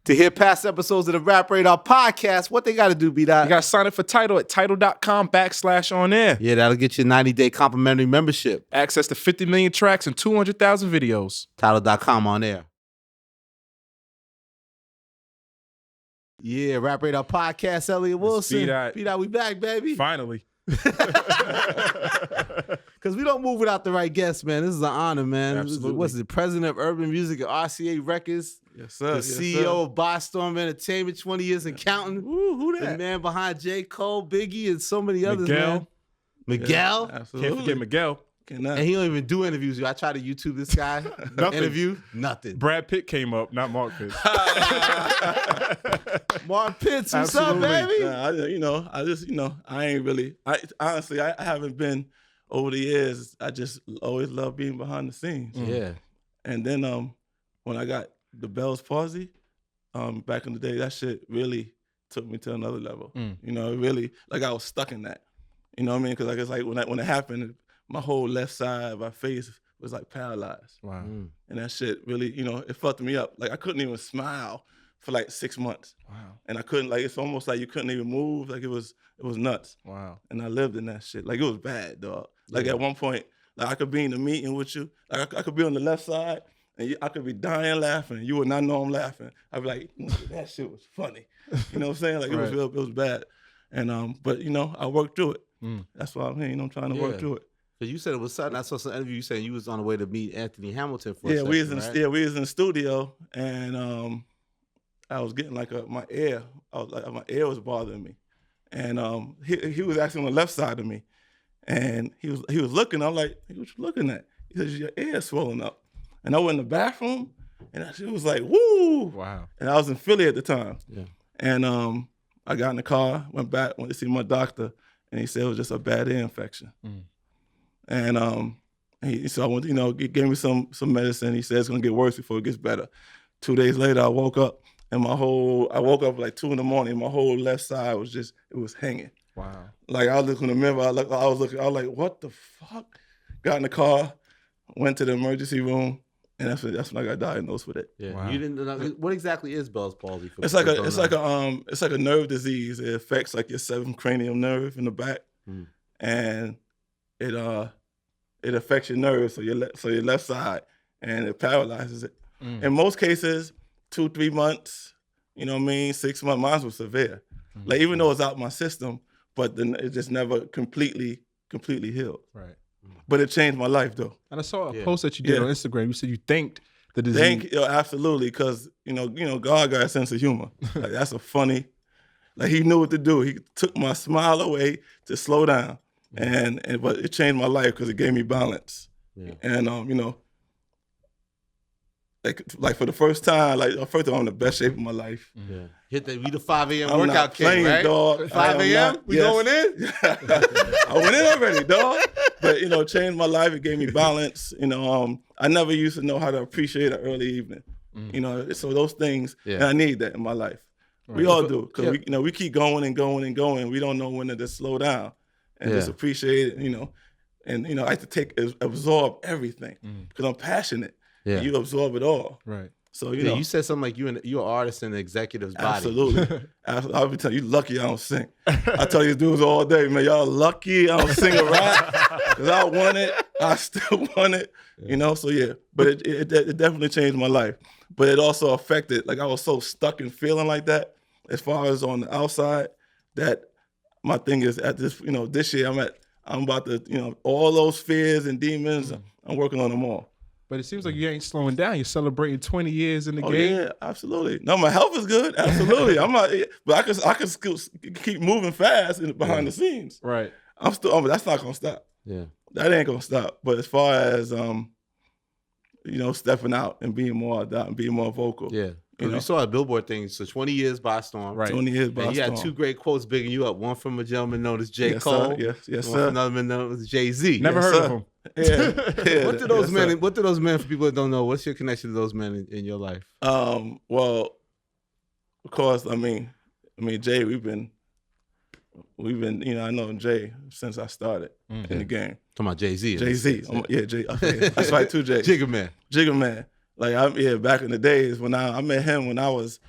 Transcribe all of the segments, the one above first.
To hear past episodes of the Rap Radar podcast, what they got to do, B-Dot? You got to sign up for TIDAL at tidal.com/on-air. Yeah, that'll get you a 90-day complimentary membership. Access to 50 million tracks and 200,000 videos. TIDAL.com on air. Yeah, Rap Radar podcast, Elliot Wilson. B-Dot, we back, baby. Finally. Because we don't move without the right guests, man. This is an honor, man. Absolutely. What's it? President of Urban Music at RCA Records. Yes, sir. The CEO of ByStorm Entertainment, 20 years in counting. Ooh, who that? The man behind J.Cole, Biggie, and so many others, Miguel. man. Miguel. Yeah, absolutely. Can't forget Miguel. And he don't even do interviews. I try to YouTube this guy. Interview. Nothing. Brad Pitt came up, not Mark Pitt. Mark Pitts, what's up, baby? I ain't really. Honestly, I haven't been over the years. I just always love being behind the scenes. Yeah. And then when I got the Bells Palsy, back in the day, that shit really took me to another level. You know, it really, like I was stuck in that. You know what I mean? Because it's like when it happened, my whole left side of my face was like paralyzed. Wow. And that shit really, it fucked me up. Like I couldn't even smile for like 6 months. Wow. And I couldn't, like, it's almost like you couldn't even move. Like it was nuts. Wow. And I lived in that shit. Like it was bad, dog. Like at one point, like I could be in the meeting with you. Like I could be on the left side and I could be dying laughing. You would not know I'm laughing. I'd be like, that shit was funny. You know what I'm saying? Like it was bad. And but I worked through it. That's why I'm here. I'm trying to work through it. Because you said it was sudden. I saw some interview you saying you was on the way to meet Anthony Hamilton for a we was second, we was in the studio and I was getting like my ear was bothering me, and he was actually on the left side of me, and he was looking. I'm like, hey, what you looking at? He says, your ear swollen up, and I went in the bathroom, and she was like, woo, wow. And I was in Philly at the time, and I got in the car, went to see my doctor, and he said it was just a bad ear infection, and so I went, he gave me some medicine. He said it's gonna get worse before it gets better. 2 days later, I woke up. And I woke up like 2 a.m. My whole left side was it was hanging. Wow. Like I was looking in the mirror, I was like, what the fuck? Got in the car, went to the emergency room, and that's when I got diagnosed with it. Yeah. Wow. You didn't know, what exactly is Bell's palsy? It's like a nerve disease. It affects like your 7th cranial nerve in the back, and it affects your nerves, so your left side, and it paralyzes it. In most cases, 2-3 months, 6 months. Mine was severe. Like even though it's out my system, but then it just never completely healed. Right. But it changed my life though. And I saw a post that you did on Instagram. You said you thanked the disease. Absolutely, because God got a sense of humor. Like that's a funny. Like he knew what to do. He took my smile away to slow down, but it changed my life because it gave me balance. Yeah. And like for the first time, I'm in the best shape of my life. Yeah. Hit the 5 a.m. I'm workout kick, right? Dog. 5 a.m. We going in? I went in already, dog. But it changed my life. It gave me balance. I never used to know how to appreciate an early evening. So those things, and I need that in my life. Right. We all do, because we keep going and going and going. We don't know when to just slow down and just appreciate it. And I have to absorb everything because I'm passionate. Yeah. You absorb it all. Right. So, you said something like you're an artist in the executive's body. Absolutely. I'll be telling you, lucky I don't sing. I tell these dudes all day, man, y'all lucky I don't sing a rap. Because I want it. I still want it. So yeah. But it definitely changed my life. But it also affected, like I was so stuck in feeling like that, as far as on the outside, that my thing is at this, this year I'm about to, all those fears and demons, I'm working on them all. But it seems like you ain't slowing down. You're celebrating 20 years in the game. Yeah, absolutely. No, my health is good. Absolutely. I'm not, but I can still keep moving fast behind the scenes. Right. That's not gonna stop. Yeah. That ain't gonna stop. But as far as stepping out and being more vocal. Yeah. We saw a Billboard thing. So 20 years ByStorm. Right. 20 years ByStorm. And you had 2 great quotes bigging you up. One from a gentleman known as J.Cole. Yes, sir. Yes, one from another man known as Jay-Z. Never heard of him. Yeah. What do those men? What do those men? For people that don't know, what's your connection to those men in your life? Well, of course. I mean, Jay. We've been. I know Jay since I started in the game. Talking about Jay-Z. Jay-Z. Jay. Okay. That's right, too, Jay. Jigga Man. Like back in the days when I met him when I was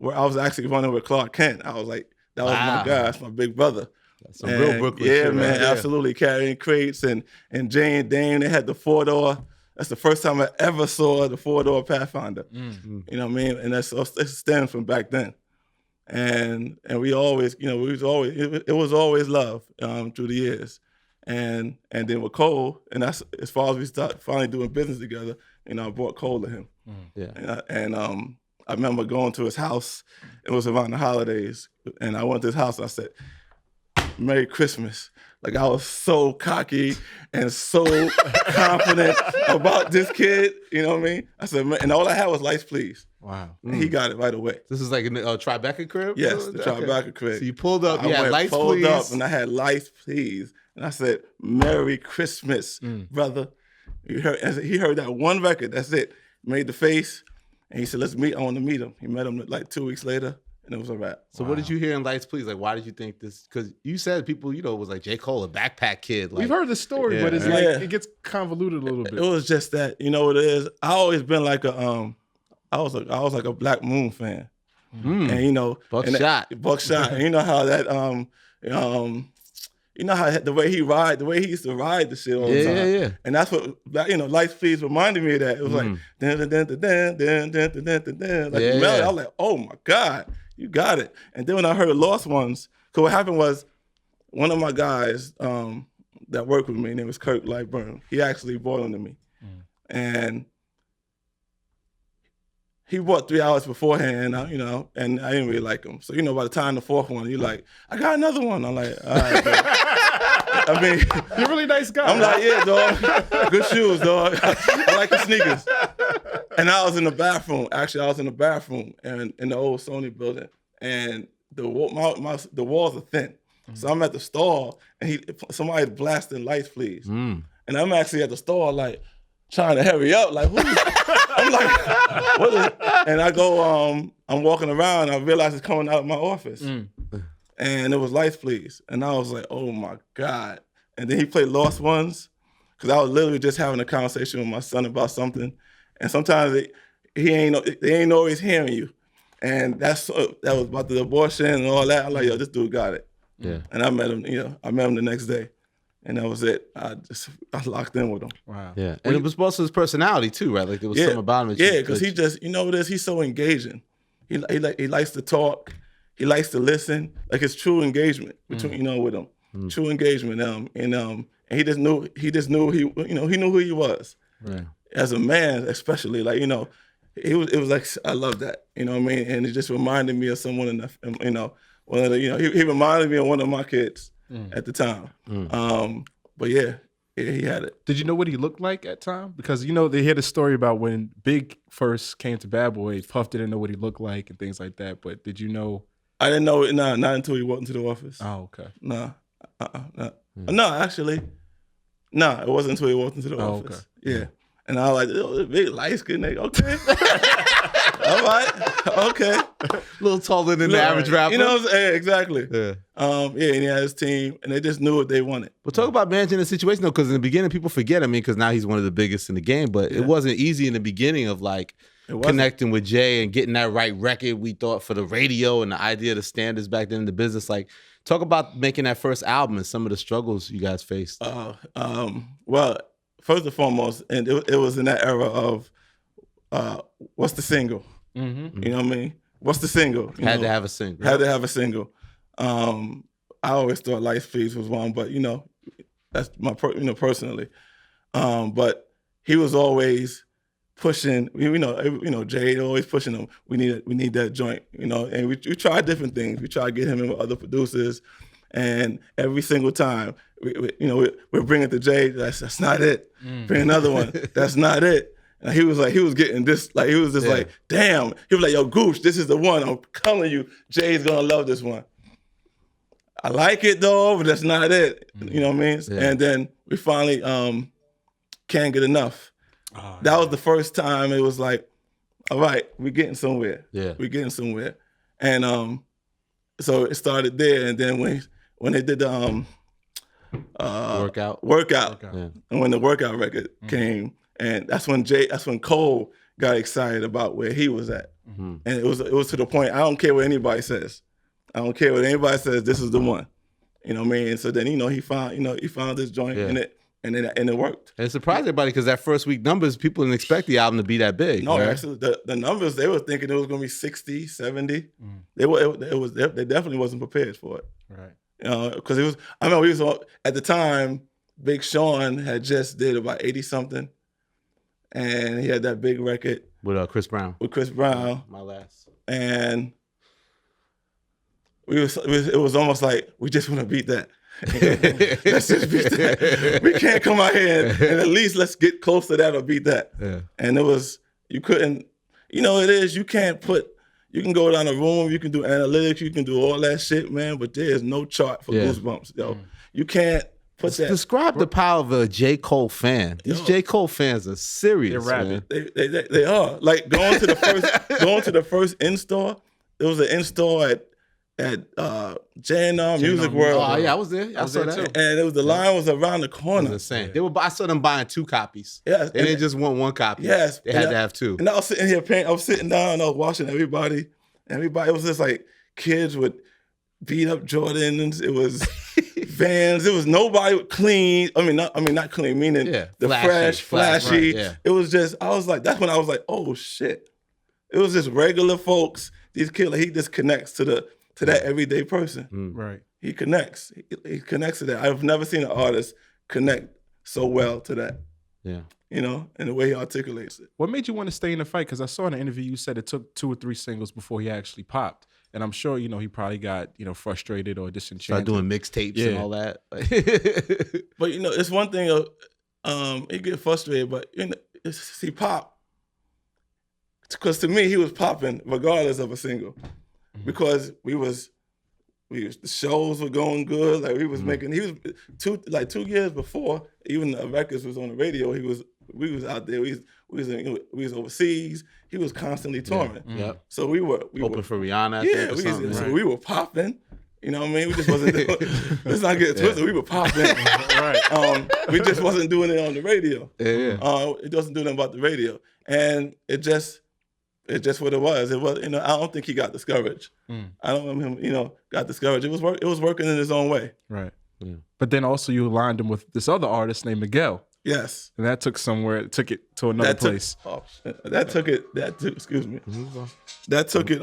where I was actually running with Clark Kent. I was like, that was my guy, that's my big brother. That's some real Brooklyn yeah, shit, man, right? absolutely. Carrying crates and Jay and Dame, they had the 4-door. That's the first time I ever saw the 4-door Pathfinder. You know what I mean? And it stems from back then. And we always, you know, it was always love through the years. And then with Cole, and that's as far as we start finally doing business together, you know, I brought Cole to him. Yeah. And I remember going to his house. It was around the holidays, and I went to his house and I said, Merry Christmas. Like, I was so cocky and so confident about this kid, you know what I mean? I said, man, and all I had was lights, please. Wow. And he got it right away. This is like a Tribeca crib? Yes, the Tribeca crib. So you pulled up, you had lights, pulled please. up, and I had lights, please. And I said, Merry Christmas, brother. He heard that one record, that's it. Made the face, and he said, let's meet. I want to meet him. He met him like 2 weeks later, and it was a wrap. So what did you hear in Lights, Please? Like, why did you think this? Because you said people, you know, it was like J.Cole, a backpack kid. Like, We've heard the story, but it's like it gets convoluted a little bit. It was just that, you know what it is? I always been like I was like a Black Moon fan. And you know, Buckshot. And you know how that you know how the way he used to ride the shit all the time. Yeah. And that's what, you know, Lights Please reminded me of that. It was like dun dun dun dun dun dun dun dun dun dun. Like the melody, I was like, oh my God, you got it. And then when I heard Lost Ones, because what happened was one of my guys that worked with me, his name was Kirk Lightburn, he actually brought him to me. And he bought 3 hours beforehand, you know, and I didn't really like him. So, you know, by the time the fourth one, you're like, I got another one. I'm like, all right, man. I mean, you're a really nice guy. I'm like, yeah, dog. Good shoes, dog. I like the sneakers. And I was in the bathroom. Actually, I was in the bathroom and in the old Sony building, and the walls are thin. So I'm at the stall, and somebody blasting Lights, Please. And I'm actually at the stall, like, trying to hurry up, like, I'm like, what is it? And I go, I'm walking around, and I realize it's coming out of my office. And it was Lights, Please. And I was like, oh my God. And then he played Lost Ones, because I was literally just having a conversation with my son about something. And sometimes they ain't always hearing you. And that was about the abortion and all that. I'm like, yo, this dude got it. Yeah. And I met him, you know, the next day. And that was it. I locked in with him. Wow. Yeah. And it was also his personality too, right? Like there was something about him. Yeah, because he just, you know what it is? He's so engaging. He likes to talk. He likes to listen. Like it's true engagement between, you know, with him. True engagement. And he just knew he knew who he was. Right. As a man, especially, like, you know, it was like, I love that. You know what I mean? And it just reminded me of someone in the, you know, one of the, you know, he reminded me of one of my kids at the time. But yeah, he had it. Did you know what he looked like at time? Because, you know, they hear the story about when Big first came to Bad Boy, Puff didn't know what he looked like and things like that. But did you know? I didn't know it, not until he walked into the office. Oh, okay. No, no, actually, no, it wasn't until he walked into the office. Okay. Yeah. And I was like, oh, this big light-skinned nigga, okay. All right, okay. A little taller than the average rapper. You know what I'm saying? Exactly. Yeah. And he had his team, and they just knew what they wanted. But talk about managing the situation, though, because in the beginning, people forget, I mean, because now he's one of the biggest in the game, but it wasn't easy in the beginning of, like, connecting with Jay and getting that right record, we thought, for the radio and the idea of the standards back then in the business. Like, talk about making that first album and some of the struggles you guys faced. Well, first and foremost, and it was in that era of what's the single? You know what I mean? What's the single? Had to have a single. Had to have a single. I always thought Lights Please was one, but you know, that's my personally. But he was always pushing. You know, Jay always pushing him. We need that joint. You know, and we tried different things. We tried to get him in with other producers. And every single time, we're bringing it to Jay. That's not it. Bring another one. That's not it. And he was getting this, like he was just like, damn. He was like, yo, Gooch, this is the one. I'm telling you, Jay's gonna love this one. I like it though, but that's not it. You know what I mean? Yeah. And then we finally Can't Get Enough. Oh, that was the first time it was like, all right, we're getting somewhere. Yeah, we're getting somewhere. And so it started there, and then when they did the workout. Yeah. And when the workout record came, and that's when Cole got excited about where he was at. and it was to the point. I don't care what anybody says. I don't care what anybody says. This is the one. You know what I mean? And so then he found this joint in it. And it worked. And it surprised everybody because that first week numbers, people didn't expect the album to be that big. No, right? actually, the numbers, they were thinking it was going to be 60, 70. They definitely wasn't prepared for it. Right. Because it was, I remember we was at the time, Big Sean had just did about 80 something, and he had that big record with Chris Brown. My last. And it was almost like we just want to beat that. Let's just beat that. We can't come out here and at least let's get close to that or beat that. Yeah. And it was, you couldn't, it is, you can go down a room, you can do analytics, you can do all that shit, man, but there is no chart for Goosebumps, yo. You can't put that. Describe the power of a J.Cole fan. These J.Cole fans are serious, man. They are. Like going to the first in-store, there was an in-store at J&R Music World. Oh yeah, I was there. I saw that too. And it was the line was around the corner. It was insane. I saw them buying 2 copies. Yes, they didn't just want 1 copy. Yes, they had to have 2. And I was sitting here I was sitting down. I was watching everybody. Everybody, it was just like kids with beat up Jordans. It was Vans. It was nobody clean. Not clean. Meaning the flashy. Right, It was just. I was like, that's when I was like, oh shit. It was just regular folks. These kids, he just connects to that everyday person. Right. He connects. He connects to that. I've never seen an artist connect so well to that. Yeah. And the way he articulates it. What made you want to stay in the fight? Because I saw in an interview you said it took 2 or 3 singles before he actually popped. And I'm sure, he probably got, frustrated or disenchanted. Started doing mixtapes and all that. But, it's one thing, he get frustrated, but, he popped. Because to me, he was popping regardless of a single. Because the shows were going good. Like we was making, he was 2 years before, even the records was on the radio, we was out there, we was overseas. He was constantly touring. Yeah. So we were open for Rihanna. So we were popping. You know what I mean? We just wasn't doing, let's not get twisted. We were popping. Right. We just wasn't doing it on the radio. It wasn't doing it about the radio. And it's just what it was. It was, I don't think he got discouraged. I don't remember him, got discouraged. It was working in his own way. Right. Yeah. But then also you aligned him with this other artist named Miguel. Yes. And that took it to another place. Excuse me. That took it,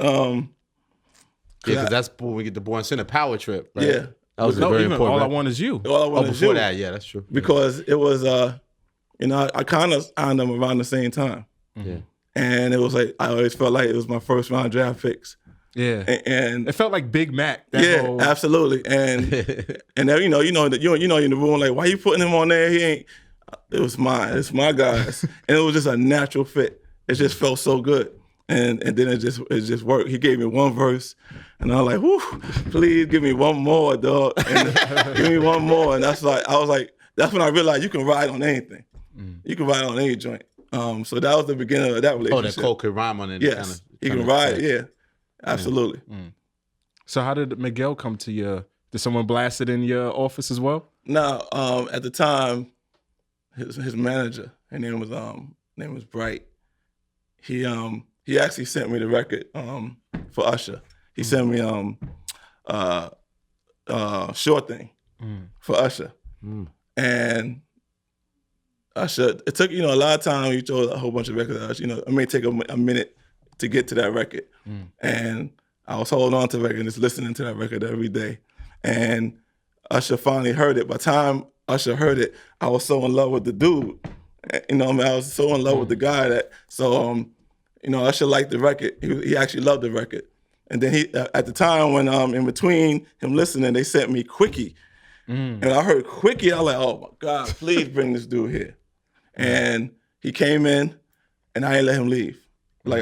because that's when we get the Born Center Power Trip, right? Yeah. That was very important. All I Want Is You. All I Want Is You. Before that, yeah, that's true. Because it was, I kind of signed them around the same time. Yeah. And it was like, I always felt like it was my first round draft picks. Yeah. And it felt like Big Mac. Absolutely. And then, you in the room, like, why you putting him on there? He ain't, it was mine. It's my guys. And it was just a natural fit. It just felt so good. And then it just worked. He gave me 1 verse, and I was like, whoo, please give me 1 more, dog. And give me 1 more. And that's like, I was like, that's when I realized you can ride on anything. You can ride on any joint. So that was the beginning of that relationship. Oh, that Cole could rhyme on it. Yes, he can ride. Yeah, absolutely. So how did Miguel come to you? Did someone blast it in your office as well? No, at the time, his manager, her name was Bright. He actually sent me the record for Usher. He sent me Short Thing for Usher, and Usher, it took, a lot of time. You chose a whole bunch of records. It may take a minute to get to that record. And I was holding on to the record and just listening to that record every day. And Usher finally heard it. By the time Usher heard it, I was so in love with the dude. I was so in love with the guy that, Usher liked the record. He actually loved the record. And then he, at the time when in between him listening, they sent me Quickie. And I heard Quickie, I was like, oh my God, please bring this dude here. And he came in, and I didn't let him leave. I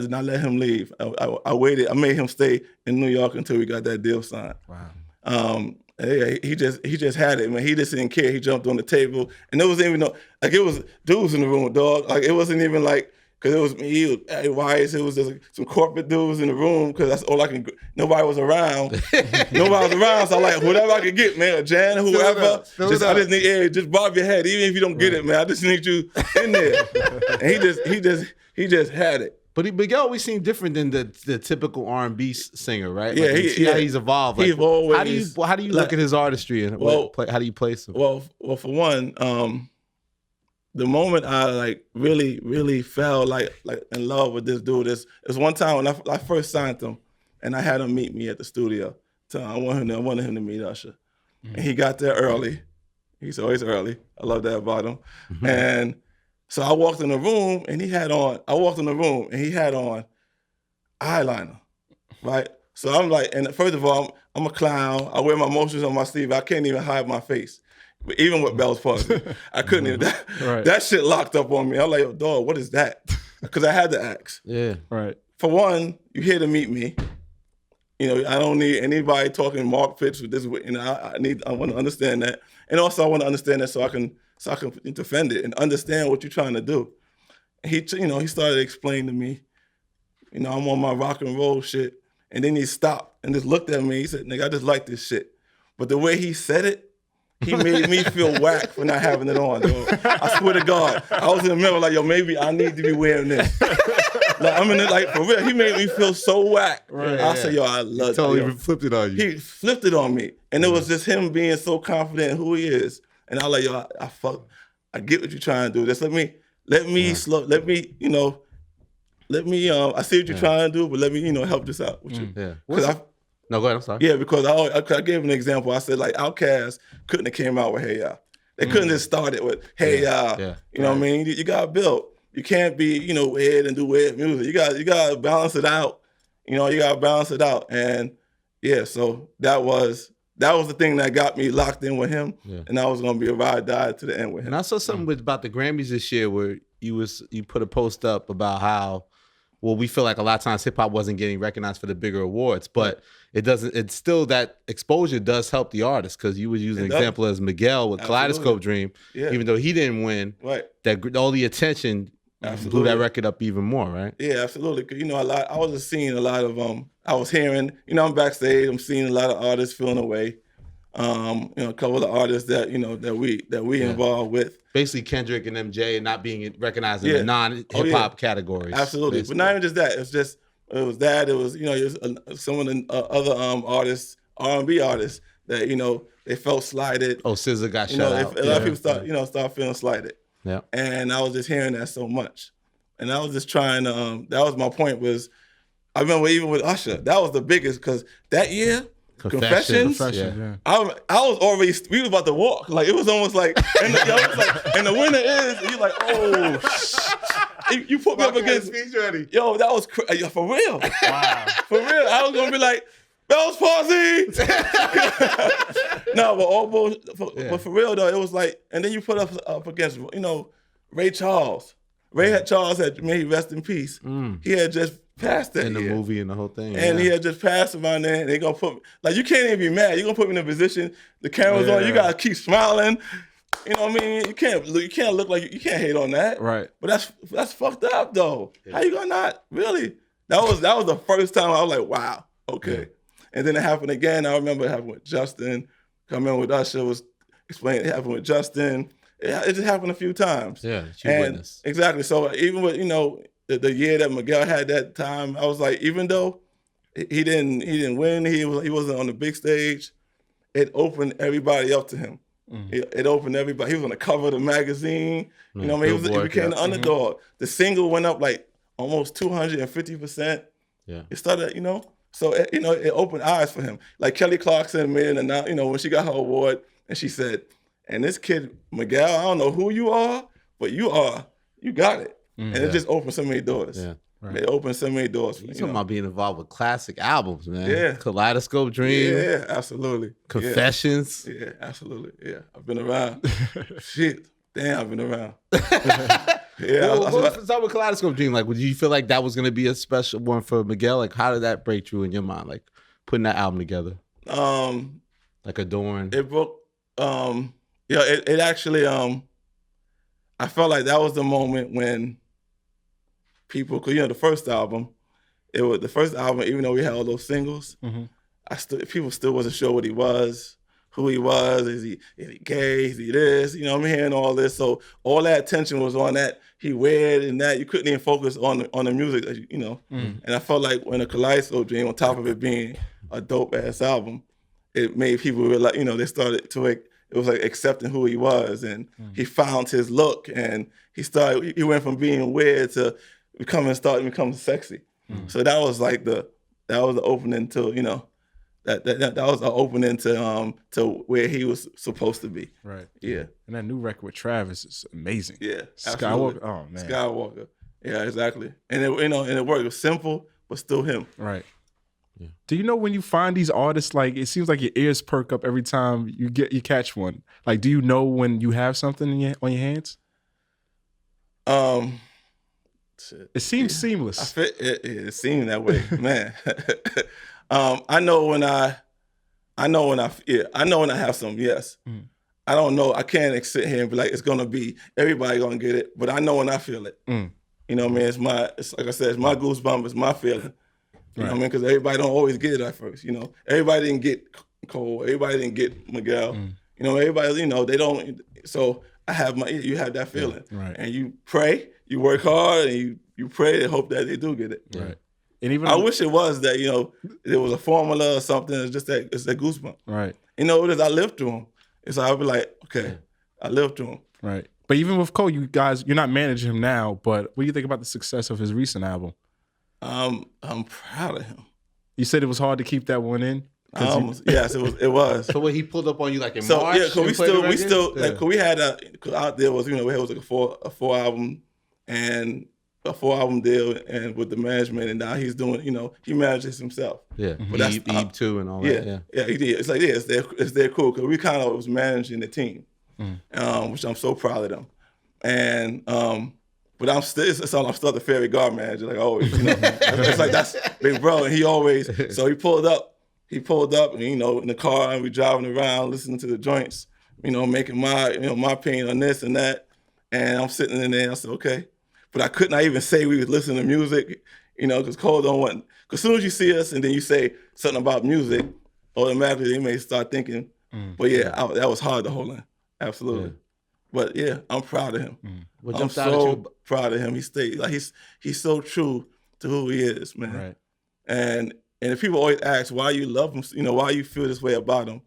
did not let him leave. I waited. I made him stay in New York until we got that deal signed. Wow. He just had it, man. He just didn't care. He jumped on the table, and there wasn't even it was dudes in the room, dog. Like it wasn't even like. Cause it was me, it was Eddie Weiss, it was just some corporate dudes in the room, cause that's all I can. Nobody was around. So I'm like, whatever I could get, man, a Jan, whoever. I just need, just bob your head, even if you don't get it, man. I just need you in there. And he just had it. But Miguel always seemed different than the typical R&B singer, right? Yeah, like, how he's evolved. Like, always, how do you look at his artistry and how do you place him? Well, for one, the moment I like really fell like in love with this dude is one time when I first signed him, and I had him meet me at the studio. So I wanted him to meet Usher, and he got there early. He's always early. I love that about him. And so I walked in the room, and he had on eyeliner, right? So I'm like, and first of all, I'm a clown. I wear my emotions on my sleeve. I can't even hide my face. But even with Bells Palsy, I couldn't even. That shit locked up on me. I'm like, yo, dog, what is that? Because I had to ask. Yeah. Right. For one, you're here to meet me. You know, I don't need anybody talking Mark Pitts with this. You know, I want to understand that, and also I want to understand that so I can defend it and understand what you're trying to do. And he started explaining to me, you know, I'm on my rock and roll shit, and then he stopped and just looked at me. He said, "Nigga, I just like this shit," but the way he said it, he made me feel whack for not having it on, dog. I swear to God, I was in the middle like, yo, maybe I need to be wearing this. Like, I'm in it, like, for real. He made me feel so whack. Right, I said, yo, I love it. Totally flipped it on you. He flipped it on me. And it was just him being so confident in who he is. And I was like, yo, I get what you're trying to do. Just let me, I see what you're trying to do, but let me, help this out with you. Yeah. No, go ahead, I'm sorry. Yeah, because I gave him an example. I said, like, Outkast couldn't have came out with Hey Ya. They couldn't have started with Hey Ya. Yeah. You know what I mean? You got to build. You can't be, weird and do weird music. You got to balance it out. You got to balance it out. And yeah, so that was the thing that got me locked in with him. Yeah. And I was going to be a ride or die to the end with him. And I saw something about the Grammys this year where you put a post up about how, well, we feel like a lot of times hip hop wasn't getting recognized for the bigger awards, but it's still that exposure does help the artist, because you would use an example as Miguel with Kaleidoscope Dream, even though he didn't win, that all the attention blew that record up even more, right? Yeah, absolutely. Cause I was just seeing a lot of I was hearing, I'm backstage, I'm seeing a lot of artists feeling away. A couple of artists that that we involved with. Basically Kendrick and MJ not being recognized in the non-hip hop categories. Absolutely. Basically. But not even just that. It was some of the other artists, R&B artists that, they felt slighted. Oh, SZA got shut out. A lot of people start feeling slighted. Yeah. And I was just hearing that so much. And I was just trying to, that was my point was, I remember even with Usher, that was the biggest, because that year, Confessions. Yeah. I was already, we was about to walk. Like, it was almost like, and the winner is, and you're like, oh, you put me up against, yo, that was crazy, for real. Wow. For real. I was going to be like, Bells Palsy. No, but for real though, it was like, and then you put up against, Ray Charles. Charles had, may he rest in peace. He had just passed that in the movie and the whole thing. And he had just passed around there, and they gonna put, like, you can't even be mad. You're gonna put me in a position, the camera's on, you gotta keep smiling. You know what I mean? You can't look like, you can't hate on that. Right. But that's fucked up though. Yeah. How you gonna not? Really? That was the first time I was like, wow, okay. Yeah. And then it happened again. I remember it happened with Justin. Coming with Usher was explaining it happened with Justin. It just happened a few times. Yeah, witness. Exactly. So even with, the year that Miguel had that time, I was like, even though he didn't win, he wasn't on the big stage, it opened everybody up to him. It opened everybody. He was on the cover of the magazine. You know what I mean? He became the underdog. The single went up like almost 250%. Yeah. It started, so it opened eyes for him. Like Kelly Clarkson made an announcement, when she got her award, and she said, and this kid, Miguel, I don't know who you are, but you got it. And it just opened so many doors. Yeah. Right. It opened so many doors. You're talking about being involved with classic albums, man. Yeah. Kaleidoscope Dream. Yeah, absolutely. Confessions. Yeah, absolutely. Yeah, I've been around. Shit. Damn, I've been around. Yeah. Let's start with Kaleidoscope Dream. Like, would you feel like that was going to be a special one for Miguel? Like, how did that break through in your mind? Like, putting that album together? Like Adorn. It broke, it actually, I felt like that was the moment when people, cause the first album, even though we had all those singles, people still wasn't sure what he was, who he was. Is he gay? Is he this? You know, I'm hearing all this. So all that attention was on that. He weird and that. You couldn't even focus on the music, you know. And I felt like when a Kaleidoscope Dream, on top of it being a dope ass album, it made people realize, you know, they started to it was like accepting who he was, and he found his look, and he went from being weird to becoming sexy. So that was like the opening to, you know, that was the opening to where he was supposed to be. Right. Yeah. And that new record with Travis is amazing. Yeah. Skywalker. Oh man. Skywalker. Yeah, exactly. And it, you know, and it worked. It was simple, but still him. Right. Yeah. Do you know when you find these artists, like it seems like your ears perk up every time you catch one? Like, do you know when you have something on your hands? It seems seamless. It seemed that way, man. I know when I have some. Yes. I don't know. I can't sit here and be like, it's gonna be everybody gonna get it, but I know when I feel it. You know what I mean? It's like I said, it's my goosebump. It's my feeling. You know what I mean? Because everybody don't always get it at first. You know, everybody didn't get Cole. Everybody didn't get Miguel. You know, everybody. You know, they don't. So you have that feeling, right? And you pray, you work hard, and you pray and hope that they do get it, right? And even I wish it was that, you know, there was a formula or something. It's just that it's that goosebump, right? You know, it is. I lived through them. It's I'll be like, okay, I lived through them, right? But even with Cole, you guys, you're not managing him now. But what do you think about the success of his recent album? I'm proud of him. You said it was hard to keep that one in. Yes, it was. So when he pulled up on you like in March, yeah, cause we still like, cause we had out there was, you know, we had like a four album deal and with the management, and now he's doing, you know, he manages himself. Yeah, but that's Eve too and all that. Yeah, he did. It's like it's their cool, because we kind of was managing the team, which I'm so proud of them, and but I'm still the fairy guard manager, like always. You know, it's like that's big bro, and he always. So he pulled up, and, you know, in the car, and we driving around, listening to the joints, you know, making my opinion on this and that, and I'm sitting in there, and I said, okay, but I could not even say we was listening to music, you know, because Cole don't want. Because as soon as you see us and then you say something about music, automatically they may start thinking. But yeah, that was hard to hold in, absolutely. Yeah. But yeah, I'm proud of him. I'm so proud of him. He stayed like he's so true to who he is, man. Right. And if people always ask why you love him, you know, why you feel this way about him,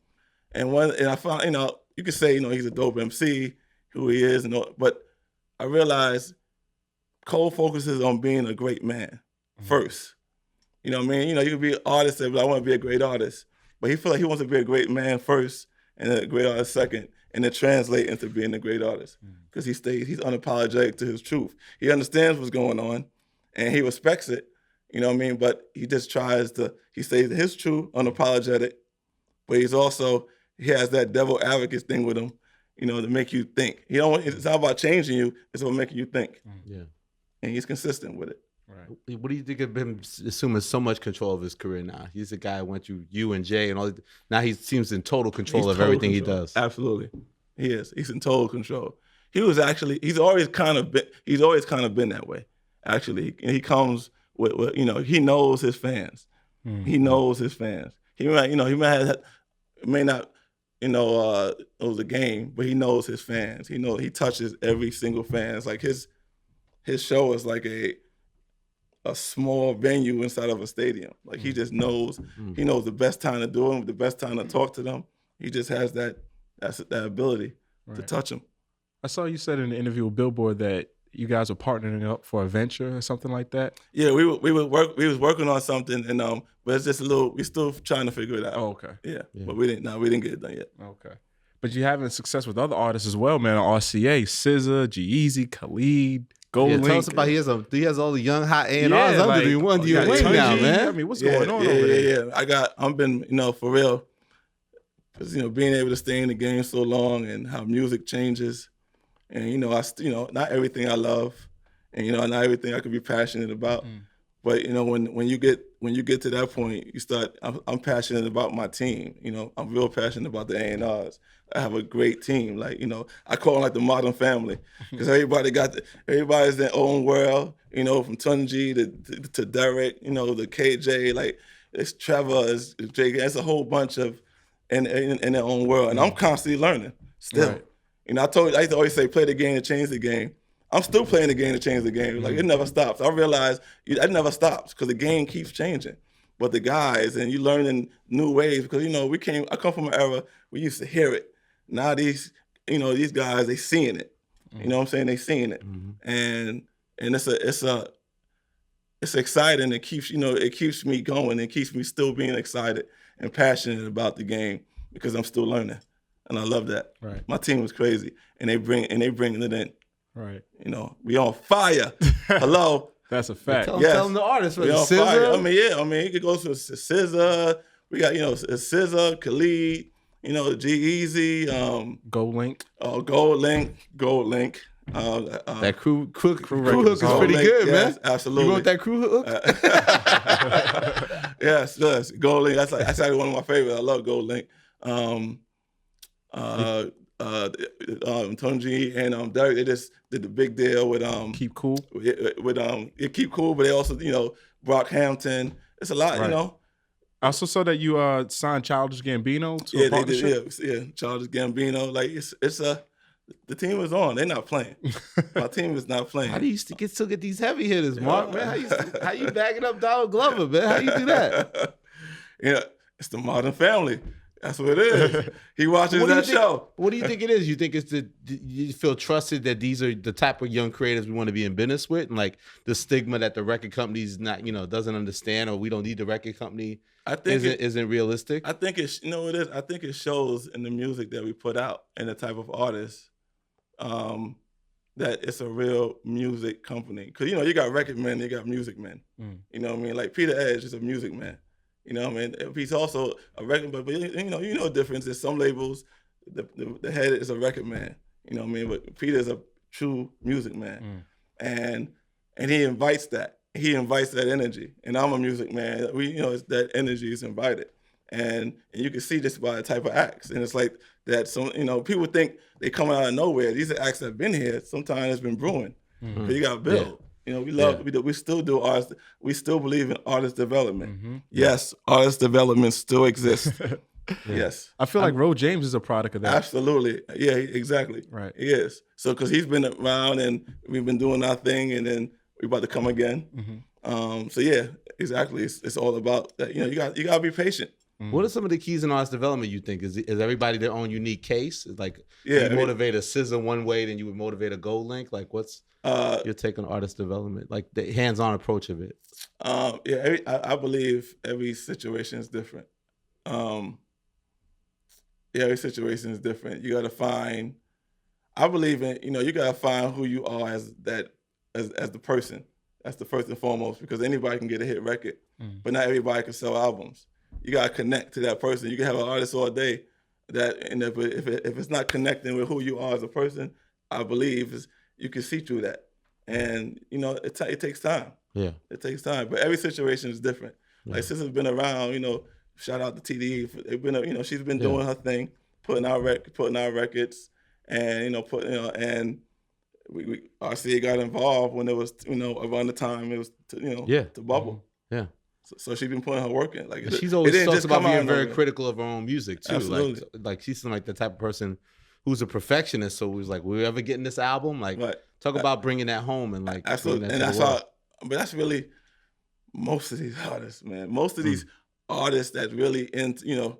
and I found, you know, you could say, you know, he's a dope MC, who he is, and all, but I realized Cole focuses on being a great man first. You know what I mean? You know, you could be an artist, but I want to be a great artist, but he feel like he wants to be a great man first and a great artist second, and then translate into being a great artist, because he's unapologetic to his truth. He understands what's going on, and he respects it. You know what I mean? But he just he stays his truth, unapologetic, but he has that devil advocate thing with him, you know, to make you think. It's not about changing you, it's about making you think. Yeah. And he's consistent with it. Right. What do you think of him assuming so much control of his career now? He's the guy who went you and Jay and all. Now he seems in total control of everything he does. Absolutely, he is. He's in total control. He's always kind of been that way. Actually, and he comes with you know, he knows his fans. He knows his fans. He may not, you know, know the game, but he knows his fans. He touches every single fan. It's like his show is like a small venue inside of a stadium. Like he just knows, he knows the best time to do them, the best time to talk to them. He just has that ability to touch them. I saw you said in the interview with Billboard that you guys are partnering up for a venture or something like that. Yeah, we was working on something, and but it's just we're still trying to figure it out. Oh, okay. Yeah. But we didn't get it done yet. Okay. But you having success with other artists as well, man. On RCA, SZA, G-Eazy, Khalid, Goldlink. Yeah, tell us about he has all the young hot A&Rs under you. One year wait now, man. I mean, what's going on over there? Yeah. I've been, you know, for real, because, you know, being able to stay in the game so long and how music changes, and, you know, not everything I love, and, you know, not everything I could be passionate about. But, you know, when you get to that point, I'm passionate about my team. You know, I'm real passionate about the A&Rs. I have a great team. Like, you know, I call them like the modern family, because everybody's their own world. You know, from Tunji to Derek, you know, the KJ, like it's Trevor, it's Jake. It's a whole bunch of in their own world, and I'm constantly learning still. Right. You know, I used to always say, play the game to change the game. I'm still playing the game to change the game. Like, it never stops. I realize it never stops because the game keeps changing. But the guys, and you learning new ways, because, you know, I come from an era we used to hear it. Now these guys, they seeing it. You know what I'm saying? They seeing it. And it's exciting. It keeps me going. It keeps me still being excited and passionate about the game because I'm still learning. And I love that. Right. My team was crazy. And they bringing it in. Right. You know, we on fire. Hello. That's a fact. Tell them the artist. We on fire. I mean, it goes to SZA. We got, SZA, Khalid, G-Eazy, Goldlink. Goldlink. That crew hook is Goldlink, pretty good, yes, man. Absolutely. You want that crew hook? Yes. Goldlink. That's actually one of my favorites. I love Goldlink. Tony G and Derek, they just did the big deal with Keep Cool. With Keep Cool, but they also Brockhampton. It's a lot, Right. I also saw that you signed Childish Gambino to a partnership. Yeah, Childish Gambino. Like the team is on. They're not playing. My team is not playing. How do you still get these heavy hitters, Mark? Man, how you bagging up Donald Glover, man? How you do that? Yeah, it's the Modern Family. That's what it is. He watches that show. What do you think it is? You think it's you feel trusted that these are the type of young creators we want to be in business with, and like the stigma that the record company's not, doesn't understand, or we don't need the record company. I think isn't realistic. I think it is. I think it shows in the music that we put out and the type of artists that it's a real music company. Because you got record men, you got music men. You know what I mean? Like Peter Edge is a music man. You know what I mean? He's also a record, but the difference is some labels, the head is a record man. You know what I mean? But Peter's a true music man, and he invites that. He invites that energy, and I'm a music man. It's that energy is invited, and you can see this by the type of acts, and it's like that. Some people think they coming out of nowhere. These are acts that have been here. Sometimes it's been brewing. But you got to build. Yeah. We still do artists. We still believe in artist development. Yes, artist development still exists. Yes. I feel like Ro James is a product of that. Absolutely. Yeah, exactly. Right. He is. So, because he's been around and we've been doing our thing, and then we're about to come again. So yeah, exactly. It's all about that. You got to be patient. What are some of the keys in artist development you think? Is everybody their own unique case? Like, you motivate a SZA one way, then you would motivate a Goldlink? Like, what's your take on artist development? Like, the hands-on approach of it? I believe every situation is different. Every situation is different. You got to find, I believe in, you got to find who you are as the person. That's the first and foremost, because anybody can get a hit record, but not everybody can sell albums. You got to connect to that person. You can have an artist all day and if it's not connecting with who you are as a person, I believe you can see through that. And, it takes time. Yeah. It takes time. But every situation is different. Yeah. Like, SZA's been around, shout out to TDE. They've been, she's been doing her thing, putting out records, and, and RCA got involved when it was, around the time it was, to bubble. Yeah. So she's been putting her work in. Like, she's always talks about being very critical of her own music too. Absolutely. Like she's like the type of person who's a perfectionist. So we was like, we ever getting this album? Like, talk about bringing that home and like, absolutely. And but that's really most of these artists, man. Most of these artists that really into,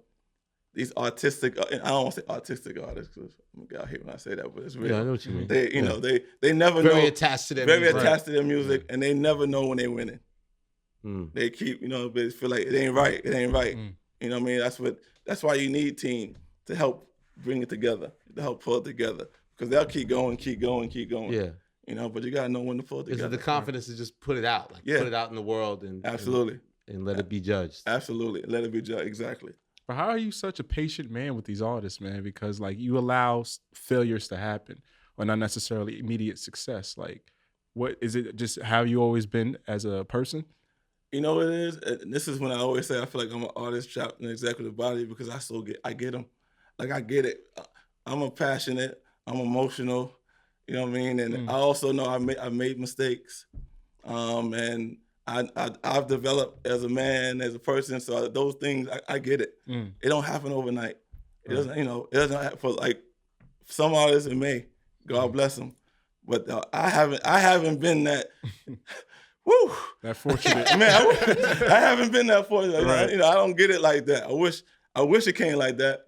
these artistic. I don't want to say artistic artists because I hate when I say that, but it's real. Yeah, I know what you mean. They, they never very know. Attached to their very music. attached to their music, and they never know when they're winning. They keep, they feel like it ain't right. It ain't right. You know what I mean? That's why you need team to help bring it together, to help pull it together, because they'll keep going. Yeah. But you gotta know when to pull it together. Is it the confidence to just put it out, put it out in the world and absolutely and let it be judged. Absolutely, let it be judged. Exactly. But how are you such a patient man with these artists, man? Because like you allow failures to happen, or not necessarily immediate success. Like, what is it? Just how you always been as a person? You know what it is? And this is when I always say I feel like I'm an artist trapped in an executive body, because I get them. Like, I get it. I'm a passionate. I'm emotional. You know what I mean? And I also know I made mistakes. And I've developed as a man, as a person. So those things, I get it. It don't happen overnight. It doesn't, it doesn't happen for like some artists. It may, God bless them, but I haven't been that. Woo! That fortunate. Man, I haven't been that fortunate. Right. I don't get it like that. I wish it came like that,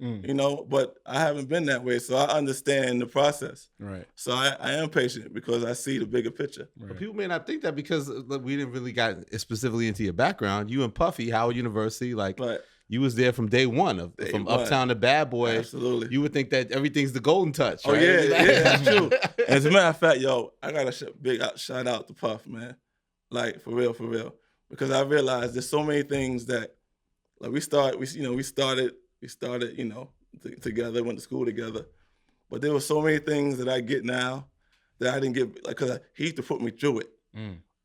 but I haven't been that way. So I understand the process. Right. So I am patient because I see the bigger picture. Right. But people may not think that because we didn't really got specifically into your background. You and Puffy, Howard University, you was there from day one, from Uptown to Bad Boy. Absolutely. You would think that everything's the golden touch, right? Oh, yeah, that's true. As a matter of fact, I got a big shout out to Puff, man. Like, for real. Because I realized there's so many things that, like, we started, together, went to school together. But there were so many things that I get now that I didn't get, like, because he used to put me through it.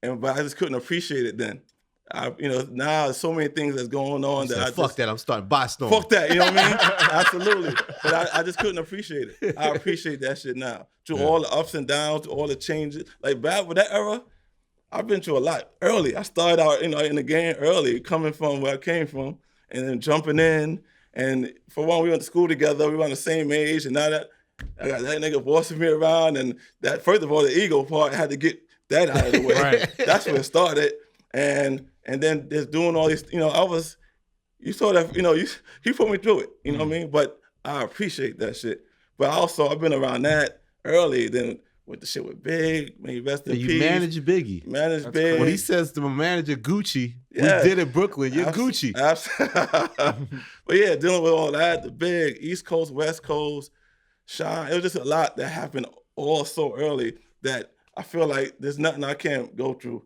But I just couldn't appreciate it then. Now there's so many things that's going on that I'm starting ByStorm. Fuck that, you know what I mean? Absolutely. But I just couldn't appreciate it. I appreciate that shit now. Through all the ups and downs, through all the changes. Like, back with that era, I've been through a lot early. I started out, in the game early, coming from where I came from, and then jumping in. And for one, we went to school together. We were on the same age, and now that I got that nigga bossing me around, and that, first of all, the ego part, I had to get that out of the way. Right. That's where it started. And then just doing all these, he put me through it, you know what I mean? But I appreciate that shit. But also, I've been around that early, then with the shit with Big, may he rest in peace. You manage Biggie. Manage Big. When he says to my manager Gucci, we did it Brooklyn, you're Gucci. But yeah, dealing with all that, the Big, East Coast, West Coast, Shine, it was just a lot that happened all so early that I feel like there's nothing I can't go through.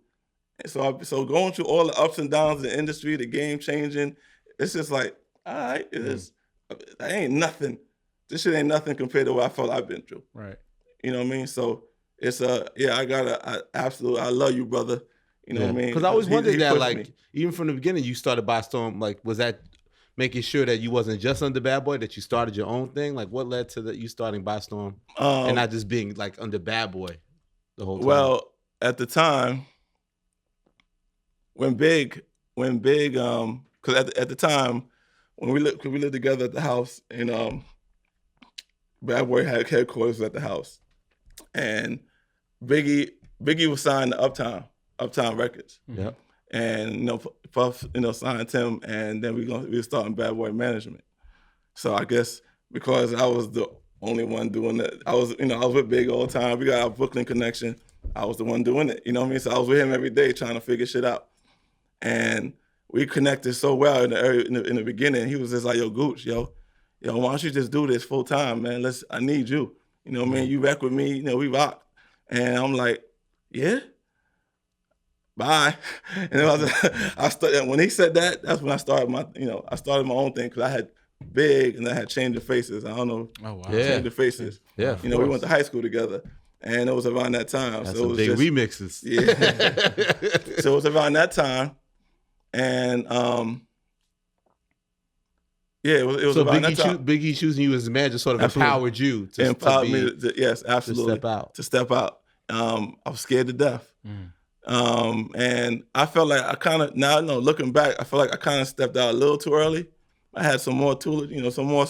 So going through all the ups and downs of the industry, the game changing, it's just like, all right, that ain't nothing. This shit ain't nothing compared to what I felt I've been through. Right. You know what I mean? So it's I love you, brother. You know what I mean? Because I always wondered that, like, even from the beginning, you started ByStorm, like, was that making sure that you wasn't just under Bad Boy, that you started your own thing? Like, what led to you starting ByStorm and not just being, like, under Bad Boy the whole time? Well, at the time, when Big, because at the time, when we lived together at the house, and Bad Boy had headquarters at the house, and Biggie was signed to Uptown Records. Yep. And Puff, signed him, and then we were starting Bad Boy Management. So I guess because I was the only one doing it, I was with Big all the time. We got our Brooklyn connection. I was the one doing it. You know what I mean? So I was with him every day trying to figure shit out. And we connected so well in the beginning. He was just like, yo, Gooch, why don't you just do this full time, man? I need you. You know what I mean? You back with me, we rock. And I'm like, yeah, bye. And then when he said that, that's when I started my own thing, because I had Big and I had Change the Faces. I don't know. Oh, wow. Yeah. Change the Faces. Yeah. We went to high school together. And it was around that time. That's so it was big remixes. Yeah. So it was around that time. And it was so around that time. Biggie choosing you as a manager sort of empowered you to empowered me yes, absolutely. To step out. I was scared to death. And I felt like I kind of, now looking back, I feel like I kind of stepped out a little too early. I had some more tools, some more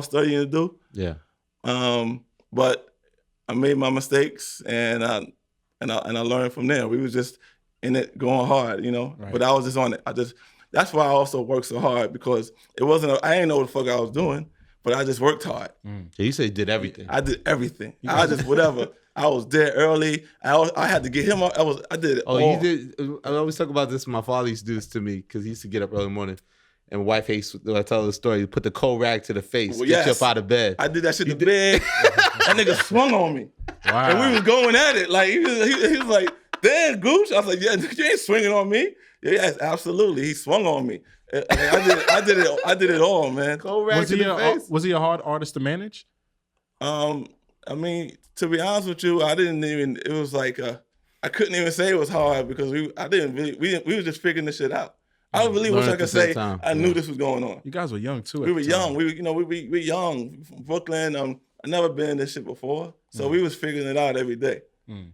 studying to do. Yeah. But I made my mistakes, and I learned from there. We was just in it, going hard, Right. But I was just on it. That's why I also worked so hard, because I didn't know what the fuck I was doing, but I just worked hard. So you say you did everything. I did everything. I just whatever. I was there early. I had to get him up. I did it. Oh, you did. I always talk about this. My father used to do this to me, because he used to get up early in the morning. And my wife hates when I tell her the story. You put the cold rag to the face, get you up out of bed. I did that shit to Big. That nigga swung on me. Wow. And we was going at it. Like, he was like, damn, Gooch. I was like, yeah, you ain't swinging on me. Yes, absolutely. He swung on me. I did it all, man. Cold rag to the face. Was he a hard artist to manage? I mean, to be honest with you, it was like, I couldn't even say it was hard, because we were just figuring this shit out. I really wish I could say I knew this was going on. You guys were young too. We were young. We were young from Brooklyn. I never been in this shit before, so we was figuring it out every day.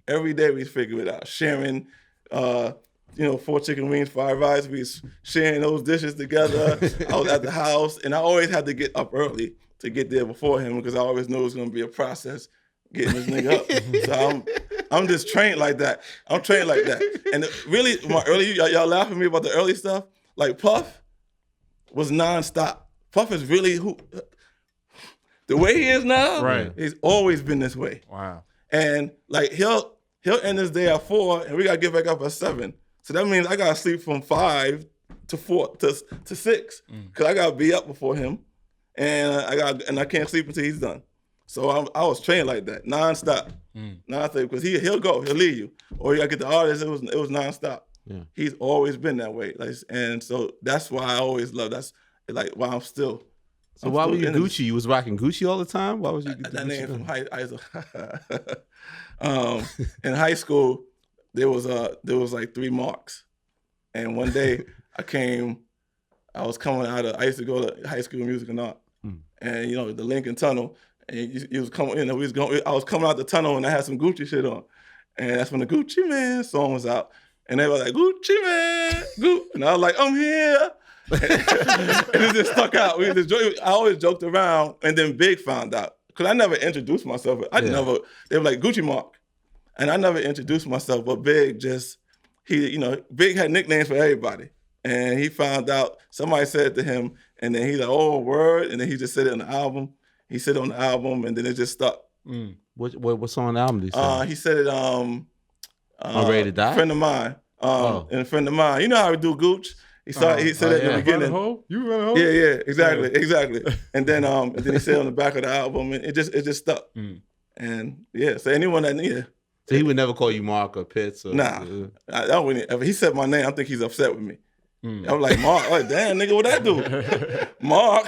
Every day we figured it out, sharing 4 chicken wings, 5 rice. We was sharing those dishes together. I was at the house, and I always had to get up early to get there before him because I always knew it was gonna be a process getting this nigga up. So I'm just trained like that. I'm trained like that. And really, my early, y'all laugh at me about the early stuff. Like Puff was nonstop. Puff is really the way he is now. Right. He's always been this way. Wow. And like he'll end his day at 4, and we gotta get back up at 7. So that means I gotta sleep from 5 to 4 to 6 because I gotta be up before him, and I can't sleep until he's done. So I was trained like that, nonstop, because he'll leave you, or you gotta get the artist. It was nonstop. Yeah. He's always been that way, and so that's why I always love. That's like why I'm still. So why were you Gucci? You was rocking Gucci all the time? Why was you get that name from high in high school? There was like 3 marks, and one day I was coming out of. I used to go to High School of Music and Art, and the Lincoln Tunnel, and you was coming. I was coming out the tunnel, and I had some Gucci shit on, and that's when the Gucci Man song was out, and they were like Gucci Man, and I was like, I'm here. And it just stuck out. I always joked around, and then Big found out because I never introduced myself. They were like Gucci Mark, and I never introduced myself. But Big Big had nicknames for everybody, and he found out. Somebody said it to him, and then he's like, "Oh, word!" And then he just said it on the album. He said it on the album, and then it just stuck. What song on the album did he say? He said it. I'm Ready to Die. Friend of mine, and a friend of mine. You know how we do Gooch. He said it in the beginning. You run a hole? Yeah, exactly. And then he said on the back of the album, and it just stuck. And yeah, so anyone that So he would never call you Mark or Pitts? Or, nah, I wouldn't. If he said my name, I think he's upset with me. I'm like, Mark, like, damn, nigga, what that do? Mark.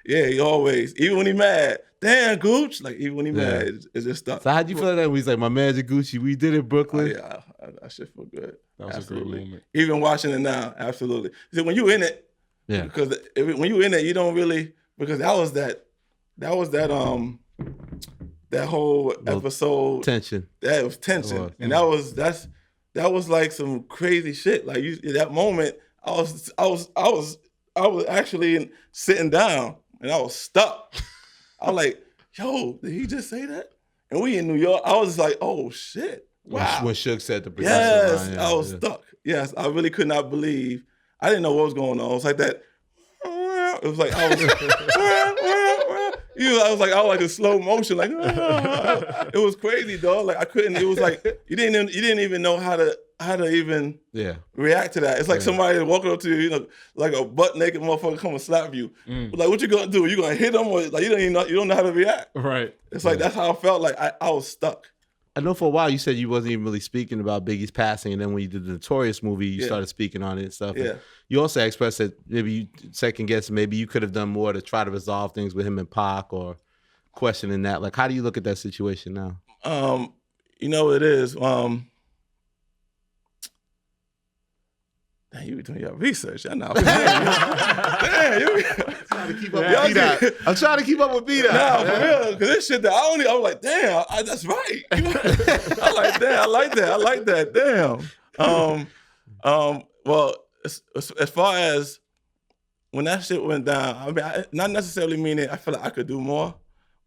Yeah, he always, even when he mad, damn, Gooch. Like, even when he mad, it just stuck. So how'd you feel that when he's like, my man's Gucci, we did it, Brooklyn? Yeah, I should feel good. That was absolutely. A great moment. Even watching it now, absolutely. See, when you in it, because when you in it, you don't really, because that was that whole episode tension. That was tension, and that was like some crazy shit. Like that moment, I was actually sitting down, and I was stuck. I was like, yo, did he just say that? And we in New York. I was like, oh shit. Wow. When Suge said the production yes, line, I was stuck. Yes, I really could not believe. I didn't know what was going on. It was like that. It was like I was like a slow motion, like it was crazy, dog. Like I couldn't. It was like you didn't even know how to even react to that. It's like somebody walking up to you, like a butt naked motherfucker come and slap you. Like what you gonna do? You gonna hit them or like you don't know how to react? Right. It's like that's how I felt. Like I was stuck. I know for a while you said you wasn't even really speaking about Biggie's passing, and then when you did the Notorious movie, you started speaking on it and stuff. Yeah. And you also expressed that maybe you second guess, maybe you could have done more to try to resolve things with him and Pac, or questioning that. Like, how do you look at that situation now? You know what it is. Damn, you doing your research. I know. Damn, you trying to keep up with B-Dot. I'm trying to keep up with B-Dot. Nah, for real. Because this shit that I was like, damn, that's right. I like that. I like that. Damn. Well, as far as when that shit went down, I mean, not necessarily meaning I feel like I could do more,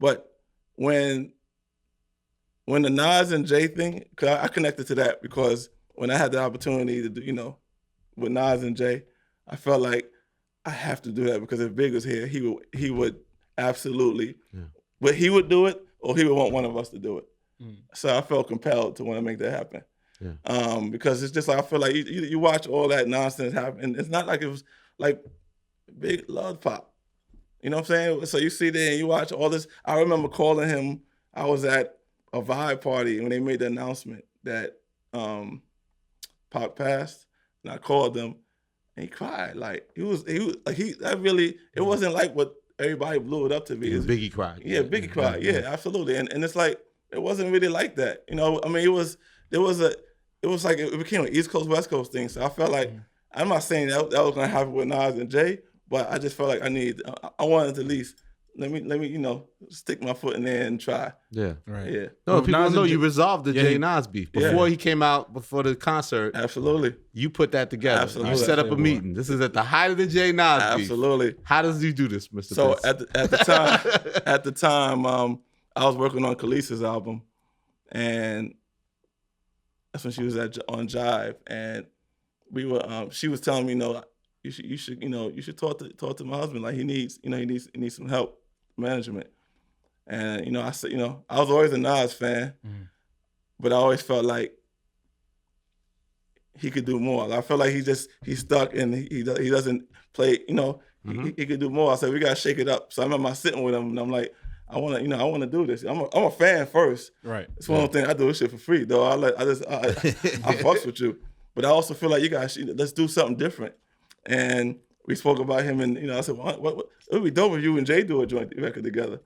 but when the Nas and Jay thing, cause I connected to that because when I had the opportunity to do, with Nas and Jay, I felt like I have to do that because if Big was here, he would absolutely, but he would do it or he would want one of us to do it. So I felt compelled to want to make that happen. Yeah. Because it's just like I feel like you watch all that nonsense happen, and it's not like it was like Big love Pop. You know what I'm saying? So you see there and you watch all this. I remember calling him. I was at a Vibe party when they made the announcement that Pop passed. And I called him, and he cried. Like it wasn't like what everybody blew it up to be. Biggie cried. Yeah, Biggie cried. Yeah, absolutely. And it's like it wasn't really like that. I mean, it was like it became an East Coast West Coast thing. So I felt like I'm not saying that was gonna happen with Nas and Jay, but I just felt like I wanted to at least let me, stick my foot in there and try. Yeah. Right. Yeah. No, Well, people Nas know and you resolved the Jay Nas beef. Before he came out, before the concert, Absolutely. you put that together. Absolutely. You set up a meeting. This is at the height of the Jay Nas beef. Absolutely. How does he do this, Mr. So Pitts? at the time, I was working on Khalid's album, and that's when she was on Jive, and we were. She was telling me, you should talk to my husband. Like he needs some help management. And I said, I was always a Nas fan, but I always felt like he could do more. I felt like he's stuck and he doesn't play. He could do more. I said we gotta shake it up. So I remember sitting with him and I'm like, I want to do this. I'm a fan first. Right. It's one of the things I do this shit for free though. I fucks with you, but I also feel like you guys let's do something different. And we spoke about him, and I said, what it would be dope if you and Jay do a joint record together.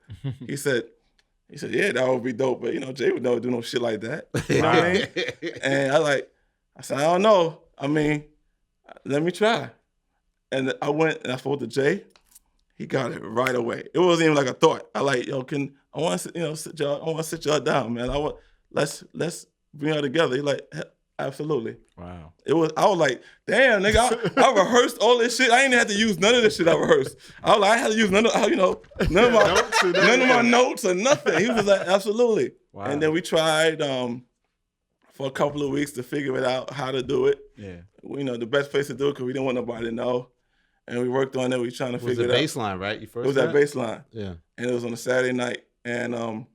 He said, yeah, that would be dope, but Jay would never do no shit like that. You know what I mean? And I said, I don't know. I mean, let me try. And I went and I spoke to Jay. He got it right away. It wasn't even like a thought. I want to sit y'all down, man. Let's bring y'all together. He like, absolutely. Wow. I was like, damn, nigga, I rehearsed all this shit. I ain't have to use none of this shit I rehearsed. I had to use none of my notes or nothing. He was like, absolutely. Wow. And then we tried for a couple of weeks to figure it out, how to do it. Yeah. The best place to do it because we didn't want nobody to know. And we worked on it. We trying to figure it out. It was a baseline, right? It was that baseline. Yeah. And it was on a Saturday night. And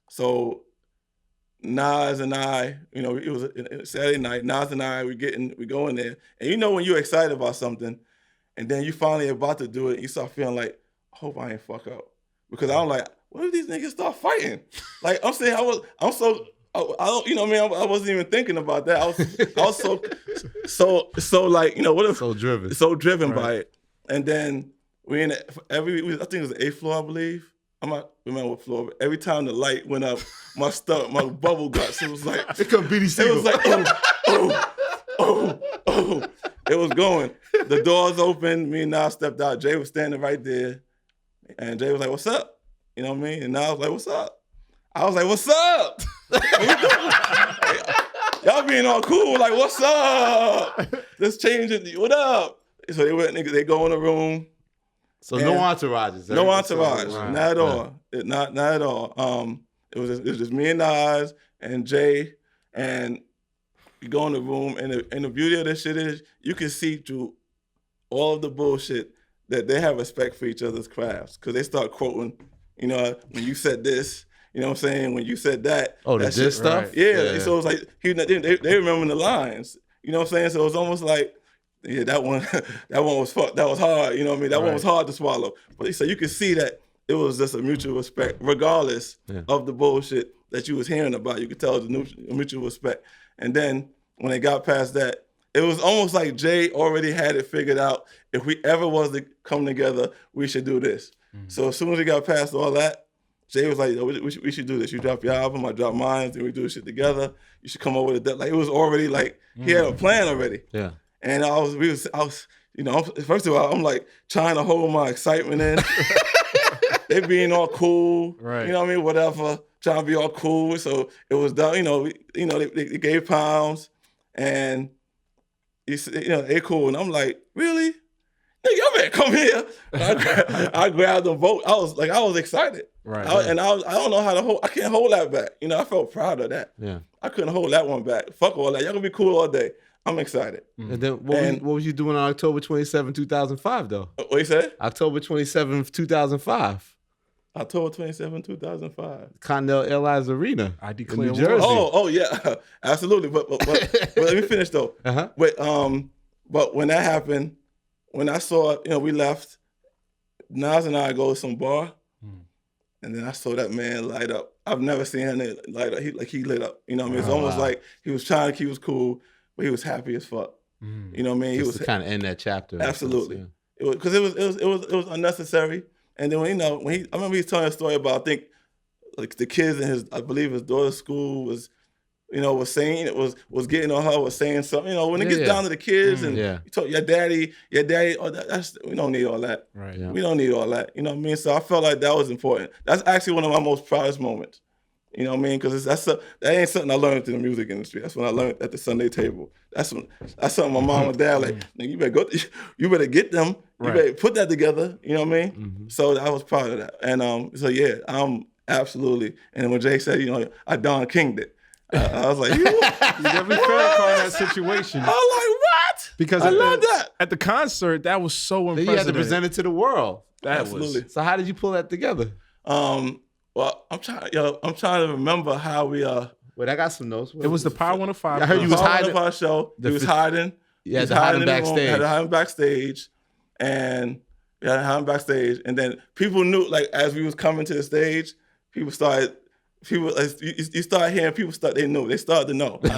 so Nas and I, it was a Saturday night. Nas and I, we go in there, and when you're excited about something, and then you finally about to do it, you start feeling like, I hope I ain't fuck up, because I'm like, what if these niggas start fighting? Like I'm saying, I wasn't even thinking about that. I was so like, what if so driven right. by it, and then we in I think it was the 8th floor, I believe. I'm not remember what floor, but every time the light went up, my bubble guts, it was like it could be the It was like oh. It was going. The doors opened, me and Nas stepped out. Jay was standing right there. And Jay was like, what's up? You know what I mean? And Nas was like, what's up? I was like, what's up? Y'all being all cool, like, what's up? Let's change it. What up? So they go in the room. So no entourages. No entourage, not at all. Not at all. It was just me and Nas and Jay, and you go in the room, and the beauty of this shit is you can see through all of the bullshit that they have respect for each other's crafts, because they start quoting, when you said this, you know what I'm saying, when you said that. Oh, the diss stuff? Right. Yeah, so it's like they remember the lines, you know what I'm saying? So it's almost like, yeah, that one was fucked. That was hard. You know what I mean? That one was hard to swallow. But so you can see that it was just a mutual respect, regardless of the bullshit that you was hearing about. You could tell it was a mutual respect. And then when they got past that, it was almost like Jay already had it figured out. If we ever was to come together, we should do this. Mm-hmm. So as soon as we got past all that, Jay was like, we should do this. You drop your album, I drop mine, and we do this shit together. You should come over with it. Like, it was already like, he had a plan already. Yeah. And I was, first of all, I'm like trying to hold my excitement in. They being all cool, right? You know what I mean? Whatever, trying to be all cool. So it was done. They gave pounds, and they cool. And I'm like, really? Nigga, y'all better come here. I grabbed them both. I was excited, right? And I don't know how to hold. I can't hold that back. I felt proud of that. Yeah, I couldn't hold that one back. Fuck all that. Y'all gonna be cool all day. I'm excited. And then what was you doing on October 27, 2005, though? What you said? October 27, 2005. October 27, 2005. Continental Airlines Arena. I declare in New Jersey. Oh yeah, absolutely. But let me finish though. Uh-huh. But when that happened, when I saw, we left, Nas and I go to some bar, and then I saw that man light up. I've never seen him light up. He lit up. You know what I mean? It's almost like he was trying to keep us cool, but he was happy as fuck. You know what I mean? He was to kind of end that chapter. Absolutely. Yeah. It was because it was unnecessary. And then I remember he was telling a story about, I think, like the kids in I believe his daughter's school was was saying was getting on her, was saying something. When it gets down to the kids and you talk your daddy, that's we don't need all that. Right. Yeah. We don't need all that. You know what I mean? So I felt like that was important. That's actually one of my most proudest moments. You know what I mean? Because that ain't something I learned in the music industry. That's when I learned at the Sunday table. That's something my mom and dad like. You better you better get them. You better put that together. You know what I mean? Mm-hmm. So I was proud of that. And so yeah, I'm absolutely. And when Jay said, I Don King'd it. I was like, you definitely felt caught in that situation. I was like, what? Because I love that. At the concert, that was so impressive. Then you had to present it to the world. Absolutely. So how did you pull that together? Well, I'm trying to remember how we Wait, I got some notes. It was the Power 105. I heard you was hiding. Our show. He was hiding. Yeah, had to hide him backstage. Had to hide him backstage, and and then people knew, like, as we was coming to the stage, you start hearing people they started to know. We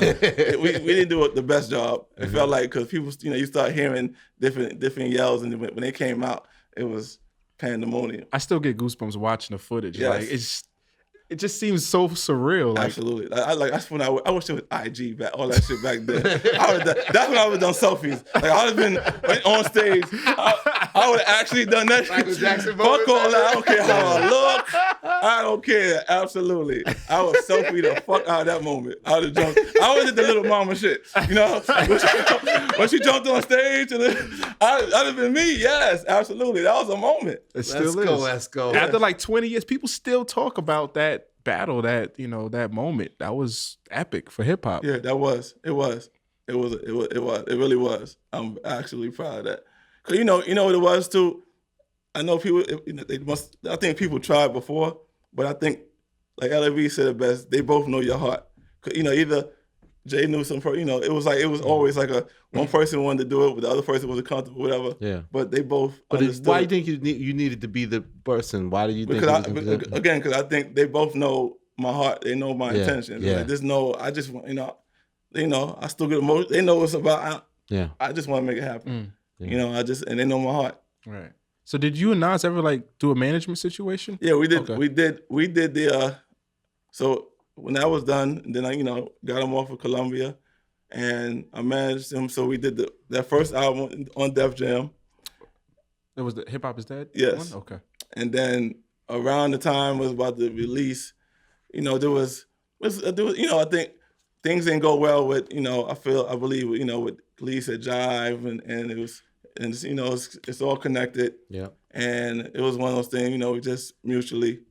didn't do the best job. It felt like, because people, you start hearing different yells, and when they came out, it was pandemonium. I still get goosebumps watching the footage. Yes. Like it just seems so surreal. Like, absolutely. That's when I wish it was IG back, all that shit back then. That's when I would have done selfies. Like, I would have been on stage. I would have actually done that shit. Jackson Fuck all that. I don't care how I look. I don't care. Absolutely. I would selfie the fuck out of that moment. I would have jumped. I would have did the little mama shit. When she jumped on stage, I'd have been me. Yes, absolutely. That was a moment. It still is. Let's go. After like 20 years, people still talk about that battle, that moment. That was epic for hip hop. Yeah, that was. It was. It really was. I'm actually proud of that. Cause you know what it was too. I know people. I think people tried before, but I think, like LAB said it best. They both know your heart. Cause either Jay knew some. It was always like one person wanted to do it, but the other person wasn't comfortable, whatever. Yeah. But they both understood. Why do you think you needed to be the person? Why do you think? Because I think they both know my heart. They know my intentions. Yeah. Like, just know. I just want. I still get emotional. They know what's about. I just want to make it happen. And they know my heart. Right. So did you and Nas ever like do a management situation? Yeah, we did. Okay. We did the. So when that was done, then I got him off of Columbia, and I managed him. So we did that first album on Def Jam. It was the Hip Hop Is Dead? Yes. One? Okay. And then around the time was about to release, there was I think things didn't go well with I believe with Khalid said Jive, and it was. And it's all connected. Yeah. And it was one of those things, we just mutually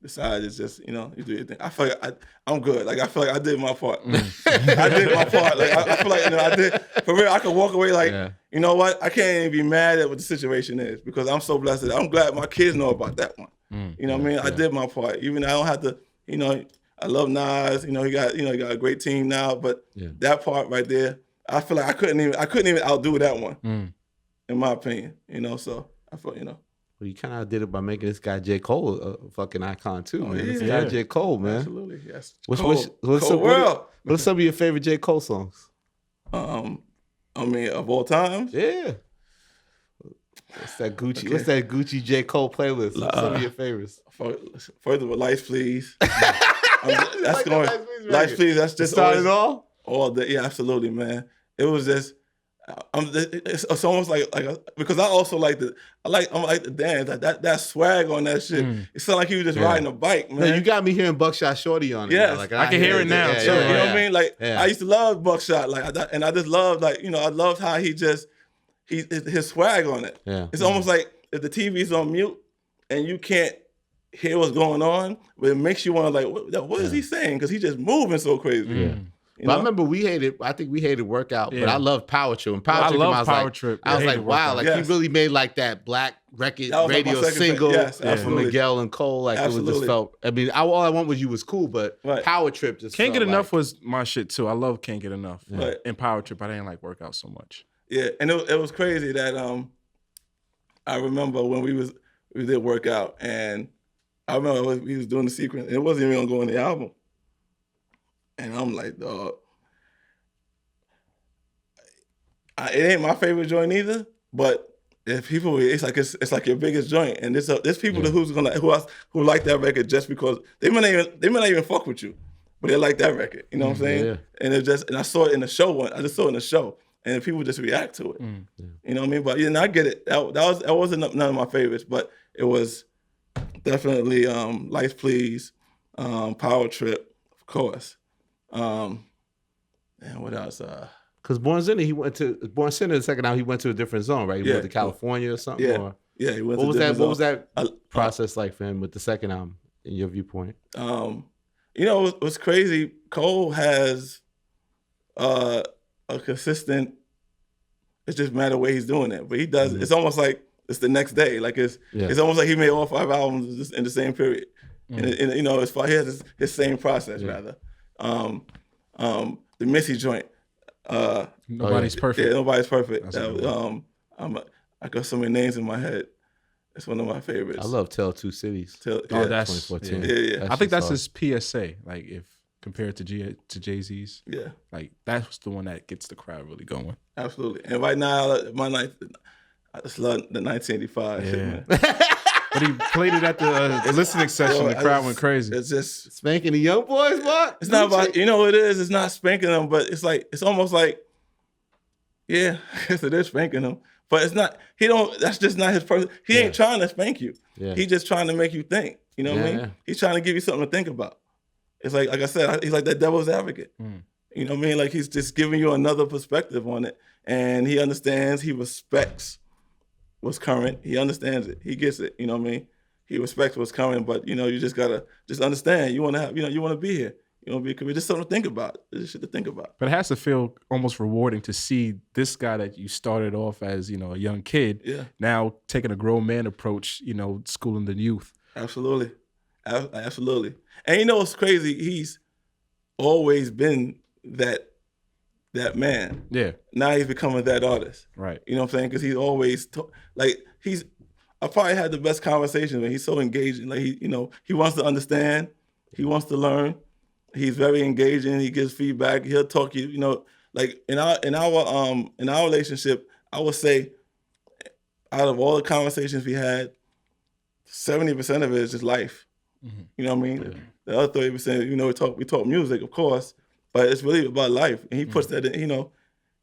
decided you do your thing. I feel like I'm good. Like, I feel like I did my part. I did my part. Like, I feel like I did. For real, I could walk away like, you know what? I can't even be mad at what the situation is, because I'm so blessed. I'm glad my kids know about that one. You know what I mean? I did my part. Even I don't have to, I love Nas. He got a great team now, but that part right there, I feel like I couldn't even outdo that one. In my opinion, so I thought, Well, you kind of did it by making this guy J.Cole a fucking icon too, man. Yeah. This guy J.Cole, man. Absolutely, yes. What's some of your favorite J.Cole songs? Of all time? Yeah. What's that Gucci? Okay. What's that Gucci J.Cole playlist? What's some of your favorites? First of all, Lights Please. That's going. Lights Please. That's just started all. All day. Yeah, absolutely, man. It was just. It's almost like because I also like the dance, like that swag on that shit. It sounded like he was just riding a bike, man. No, you got me hearing Buckshot Shorty on it. Yes, like, I can hear it now. You know what I mean? Like, I used to love Buckshot, and I just loved I loved how his swag on it. Yeah, it's almost like if the TV's on mute and you can't hear what's going on, but it makes you want to what is he saying? Because he's just moving so crazy. Yeah. But I remember I think we hated Workout, but I loved Power Trip. And I love Power Trip. I was like, wow, like he really made like that black record radio single from Miguel and Cole. Like it just felt. I mean, all I Want Was You was cool, but Power Trip just Can't Get Enough was my shit too. I love Can't Get Enough. Yeah. And Power Trip, I didn't like Workout so much. Yeah, and it was crazy that I remember when we did Workout, and I remember we was doing the sequence, and it wasn't even gonna go in the album. And I'm like, dog, it ain't my favorite joint either. But if people, it's like your biggest joint, and there's people who like that record just because they may not even fuck with you, but they like that record. You know what I'm saying? Yeah. And I saw it in the show I just saw it in the show, and people just react to it. You know what I mean? But I get it. That wasn't none of my favorites, but it was definitely Life Please, Power Trip, of course. And what else? Because Born Sinner, the second album, he went to a different zone, right? He went to California or something. Yeah, or, yeah. He went what was that zone. process like for him with the second album, in your viewpoint? What's crazy? Cole has a consistent. It's just a matter of the way he's doing it, but he does. It's almost like it's the next day. Like it's almost like he made all 5 albums just in the same period. And he has his same process rather. The Missy joint. Nobody's perfect. Yeah, Nobody's perfect. I got so many names in my head. It's one of my favorites. I love Tell Two Cities. That's 2014. Yeah. I think that's his PSA. Like if compared to Jay-Z's. Yeah. Like that's the one that gets the crowd really going. Absolutely. And right now, I just love the 1985 shit, man. But he played it at the listening session. The crowd went crazy. It's just spanking the young boys, what? It's not about, what it is. It's not spanking them, but it's almost like, yeah, I guess it is spanking them. But it's not, that's just not his person. He ain't trying to spank you. Yeah. He's just trying to make you think. You know what I mean? Yeah. He's trying to give you something to think about. It's like I said, he's like that devil's advocate. You know what I mean? Like he's just giving you another perspective on it. And he understands, he respects what's current. He understands it. He gets it. You know what I mean? He respects what's coming, but you just gotta just understand. You want to have, you want to be here. You want to be committed. Just something to think about. There's shit to think about. But it has to feel almost rewarding to see this guy that you started off as, a young kid, now taking a grown man approach, schooling the youth. Absolutely. Absolutely. And what's crazy? He's always been that man. Yeah. Now he's becoming that artist. Right. You know what I'm saying? Because he's always I probably had the best conversations when he's so engaging. Like he wants to understand. He wants to learn. He's very engaging. He gives feedback. He'll talk you. Like in our relationship, I would say, out of all the conversations we had, 70% of it is just life. Mm-hmm. You know what I mean? Yeah. The other 30%, we talk music, of course, but it's really about life. And he puts that in.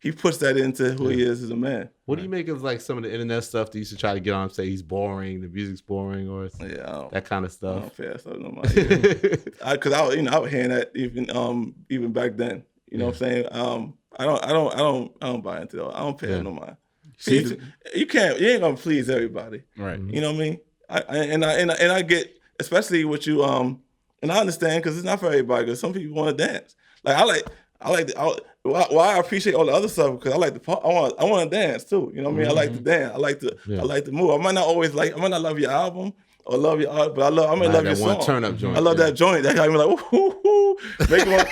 He puts that into who he is as a man. What do you make of like some of the internet stuff that used to try to get on him, say he's boring, the music's boring, or that kind of stuff? I don't feel so no more. Because I was hearing that even back then. You know what I'm saying? I don't buy into that. I don't pay no mind. You ain't gonna please everybody. Right. You know what I mean? I get, especially with you, and I understand because it's not for everybody. Because some people want to dance. Like I appreciate all the other stuff because I want to dance too. You know what I mean? I like to dance. I like to move. I might not love your album or love your art, but I might love your song. One turn up joint. I love that joint. That got me like, ooh, make him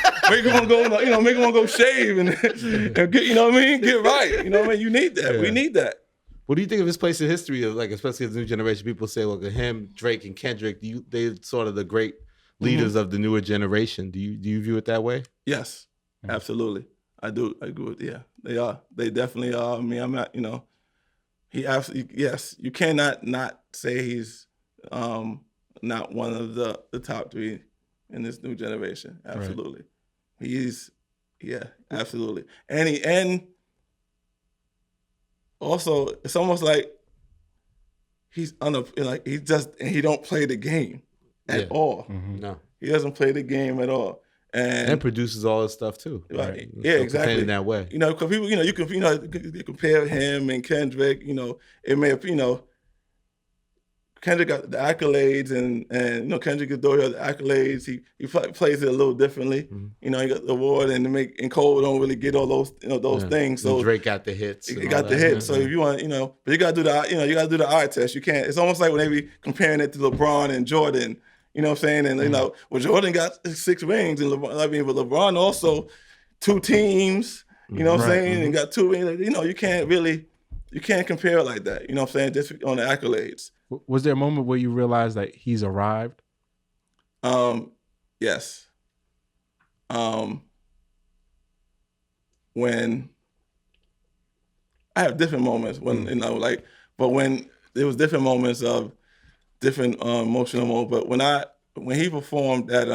go, make him go shave and get, you know what I mean? Get right. You know what I mean? You need that. Yeah. We need that. What do you think of his place in history of especially as the new generation? People say, look at him, Drake and Kendrick. They're sort of the great leaders of the newer generation. Do you view it that way? Yes, absolutely. I do. I agree with they are. They definitely are. I mean, I'm not, he absolutely, yes. You cannot not say he's not one of the top 3 in this new generation. Absolutely. Right. Absolutely. And also, it's almost like he don't play the game at all. Mm-hmm. No. He doesn't play the game at all. And produces all his stuff too. Right. Yeah, exactly. In that way. Because people, you can compare him and Kendrick, it may have, Kendrick got the accolades and Kendrick got the accolades. He plays it a little differently. Mm-hmm. He got the award and Cole don't really get all those things. So Drake got the hits. He got the hits. So if you want, but you gotta do the eye test. You can't. It's almost like when they be comparing it to LeBron and Jordan. You know what I'm saying? And Jordan got 6 rings, and but LeBron also 2 teams. You know what I'm saying? And got 2 rings. You can't compare it like that. You know what I'm saying? Just on the accolades. Was there a moment where you realized that he's arrived? Yes. When I have different moments when but when there was different moments of different emotional moments. But when he performed at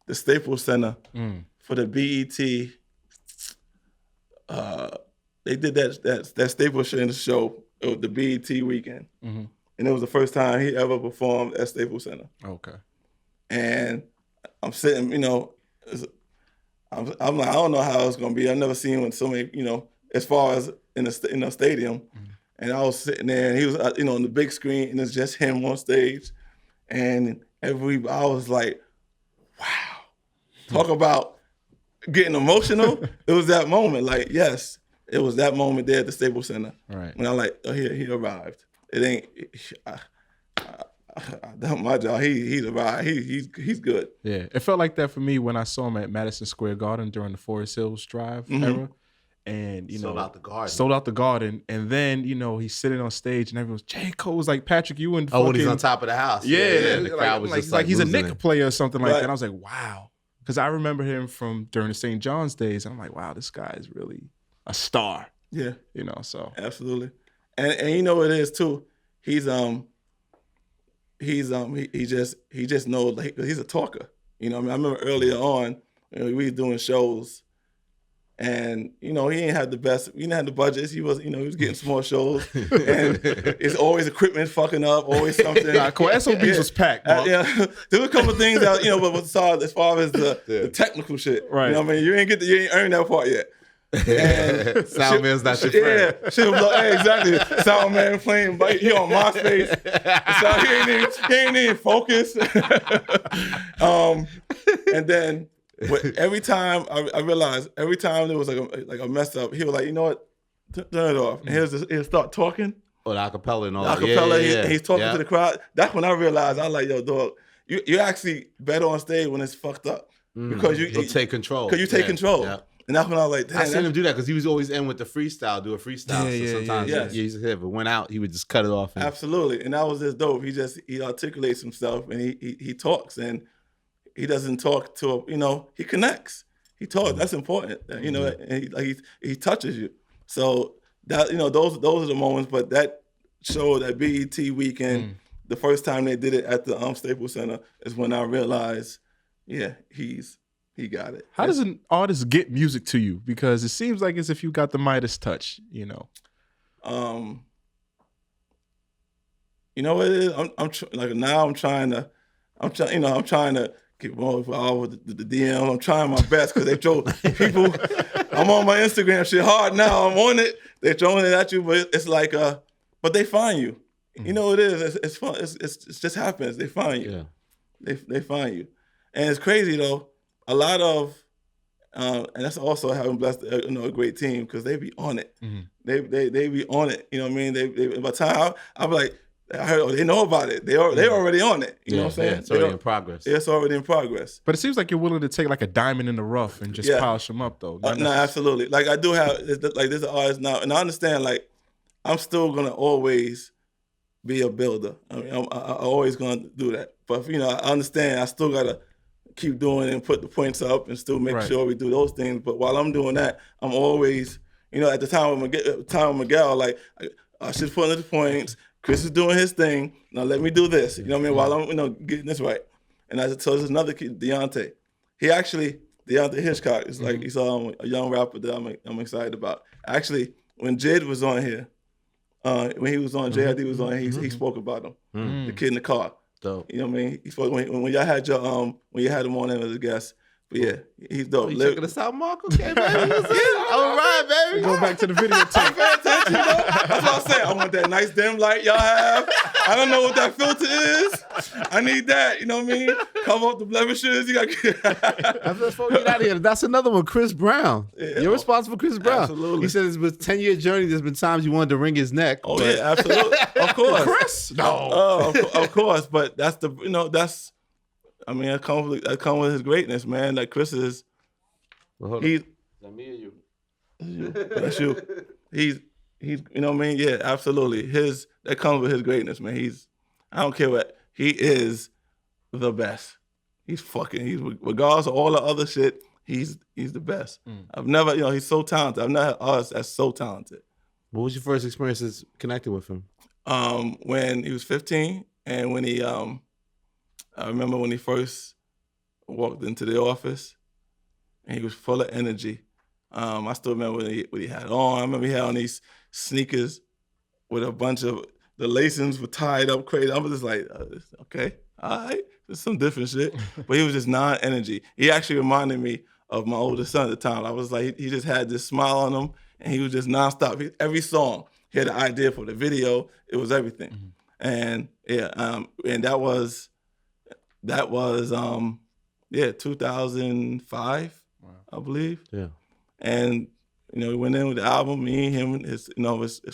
the Staples Center for the BET. They did that Staples show the BET weekend, and it was the first time he ever performed at Staples Center. Okay. And I'm sitting, I'm like, I don't know how it's gonna be. I've never seen with so many, as far as in the stadium. And I was sitting there, and he was, on the big screen, and it's just him on stage. And I was like, wow. Talk about getting emotional. It was that moment. Like, yes, it was that moment there at the Staples Center. Right. When I like, oh, he arrived. It ain't, my job. He's arrived. He's good. Yeah, it felt like that for me when I saw him at Madison Square Garden during the Forest Hills Drive era. And sold out the garden. And then, he's sitting on stage and everyone's J.Cole was like, Patrick, you and when he's on top of the house. Yeah. The crowd was just like he's a Knicks player or something like Right. that. And I was like, wow. Because I remember him from during the St. John's days. And I'm like, wow, this guy is really a star. Yeah. So. Absolutely. And you know what it is too? He just knows, like, he's a talker. I remember earlier on, we were doing shows. And he ain't had the best. He didn't have the budgets. He was, he was getting small shows, and it's always equipment fucking up, always something. SOBs was packed. There were a couple of things that but as far as the technical shit, right? You ain't earned that part yet. And Sound man's not your friend. Yeah, shit was like, exactly. Sound man playing, but he on MySpace, so he ain't even focused. And then. But every time I realized, every time there was like a mess up, he was like, you know what, turn it off. And he'll start talking. Oh, the acapella and all that. He's talking to the crowd. That's when I realized, I was like, yo, dog, you're actually better on stage when it's fucked up. Because you'll take control. Because you take control. Yeah. And that's when I was like, damn. I seen him do that because he was always in with the freestyle, do a freestyle. So sometimes if it went out, he would just cut it off. Absolutely. And that was just dope. He articulates himself and he talks, and he doesn't talk to, he connects. He talks. That's important. And he touches you. So that, those are the moments. But that show, that BET weekend, the first time they did it at the Staples Center is when I realized, he got it. How does an artist get music to you? Because it seems like as if you got the Midas touch, You know what it is? I'm trying to get more with the DM. I'm trying my best because they throw people. I'm on my Instagram shit hard now. I'm on it. They're throwing it at you, but it's like, but they find you. You know what it is? It's fun. It just happens. They find you. Yeah. They find you, and it's crazy though. A lot of, and that's also having blessed a great team because they be on it. They be on it. You know what I mean? They by the time I'm like. I heard they know about it. They already on it. You know what I'm saying? Yeah, it's already in progress. It's already in progress. But it seems like you're willing to take like a diamond in the rough and just polish them up, though. No, absolutely. Like I do have, like there's an artist now, and I understand. Like I'm still gonna always be a builder. I mean, I'm always gonna do that. But I understand. I still gotta keep doing it and put the points up and still make sure we do those things. But while I'm doing that, I'm always, at the time with Miguel, like I should put in the points. Chris is doing his thing. Now let me do this. You know what I mean? While I'm getting this right. And so there's another kid, Deontay. Deontay Hitchcock is like he's a young rapper that I'm excited about. Actually, when Jid was on here, when he was on JID was on here, he spoke about him. The kid in the car. Dope. You know what I mean? He spoke when y'all had when you had him on as a guest. But yeah, he's dope. You checking us out, Mark? Okay, baby. All right, baby. Go back to the video tape. Pay attention, That's what I'm saying. I want that nice dim light y'all have. I don't know what that filter is. I need that. You know what I mean? Cover up the blemishes. You got. Before we get out of here, that's another one. Chris Brown. Yeah. You're responsible for Chris Brown. Absolutely. He said it's been a 10-year journey. There's been times you wanted to wring his neck. Oh yeah, absolutely. Of course. Chris? No. Of course. But that's that's. I mean, that comes with his greatness, man. Like Chris is. Well, hold on. Is that me or you? That's you. He's. You know what I mean? Yeah, absolutely. That comes with his greatness, man. I don't care what. He is the best. He's regardless of all the other shit, he's the best. I've never, he's so talented. I've never had artists that's so talented. What was your first experiences connecting with him? When he was 15 and when he, I remember when walked into the office, and he was full of energy. I still remember what he had on. I remember he had on these sneakers with a bunch of, the lacings were tied up crazy. I was just like, okay, all right, there's some different shit. But he was just non-energy. He actually reminded me of my oldest son at the time. I was like, he just had this smile on him, and he was just nonstop. Every song, he had an idea for the video. It was everything. Mm-hmm. And and that was 2005, wow. I believe. Yeah. And we went in with the album. Me, him, his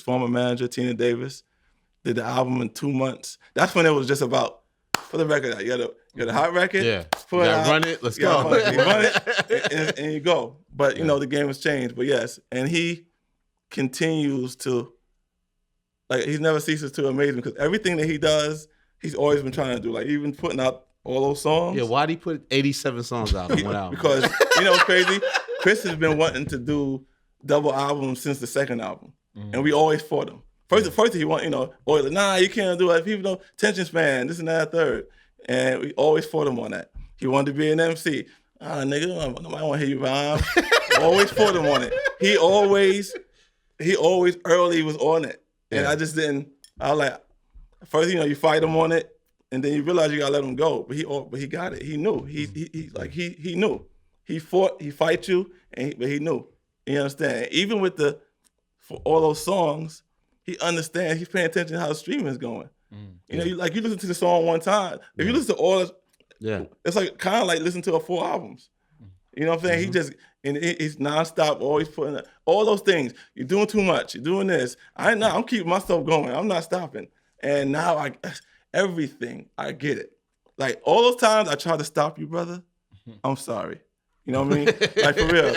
former manager Tina Davis did the album in 2 months. That's when it was just about, for the record, you got a hot record. Yeah. You gotta run it. Let's go. You run it and you go. But the game has changed. But yes, and he continues to, like, he never ceases to amaze me, because everything that he does, he's always been trying to do. Like, even putting out all those songs. Yeah, why'd he put 87 songs out on one album? Because, what's crazy? Chris has been wanting to do double albums since the second album. Mm-hmm. And we always fought him. First he want, nah, you can't do it. People don't, attention span, this and that, third. And we always fought him on that. He wanted to be an MC. Nigga, nobody want to hear you rhyme. Always fought him on it. He always early was on it. And I just didn't, I was like, first, you fight him on it, and then you realize you gotta let him go. But he got it. He knew. He knew. He fought, he fight you, but he knew. You understand? Even with for all those songs, he understands, he's paying attention to how the streaming is going. You listen to the song one time. If you listen to all it's like kind of like listening to 4 albums. You know what I'm saying? Mm-hmm. He's nonstop, always putting all those things. You're doing too much. You're doing this. I'm keeping myself going. I'm not stopping. And now everything, I get it. Like, all those times I tried to stop you, brother, I'm sorry. You know what I mean? Like, for real.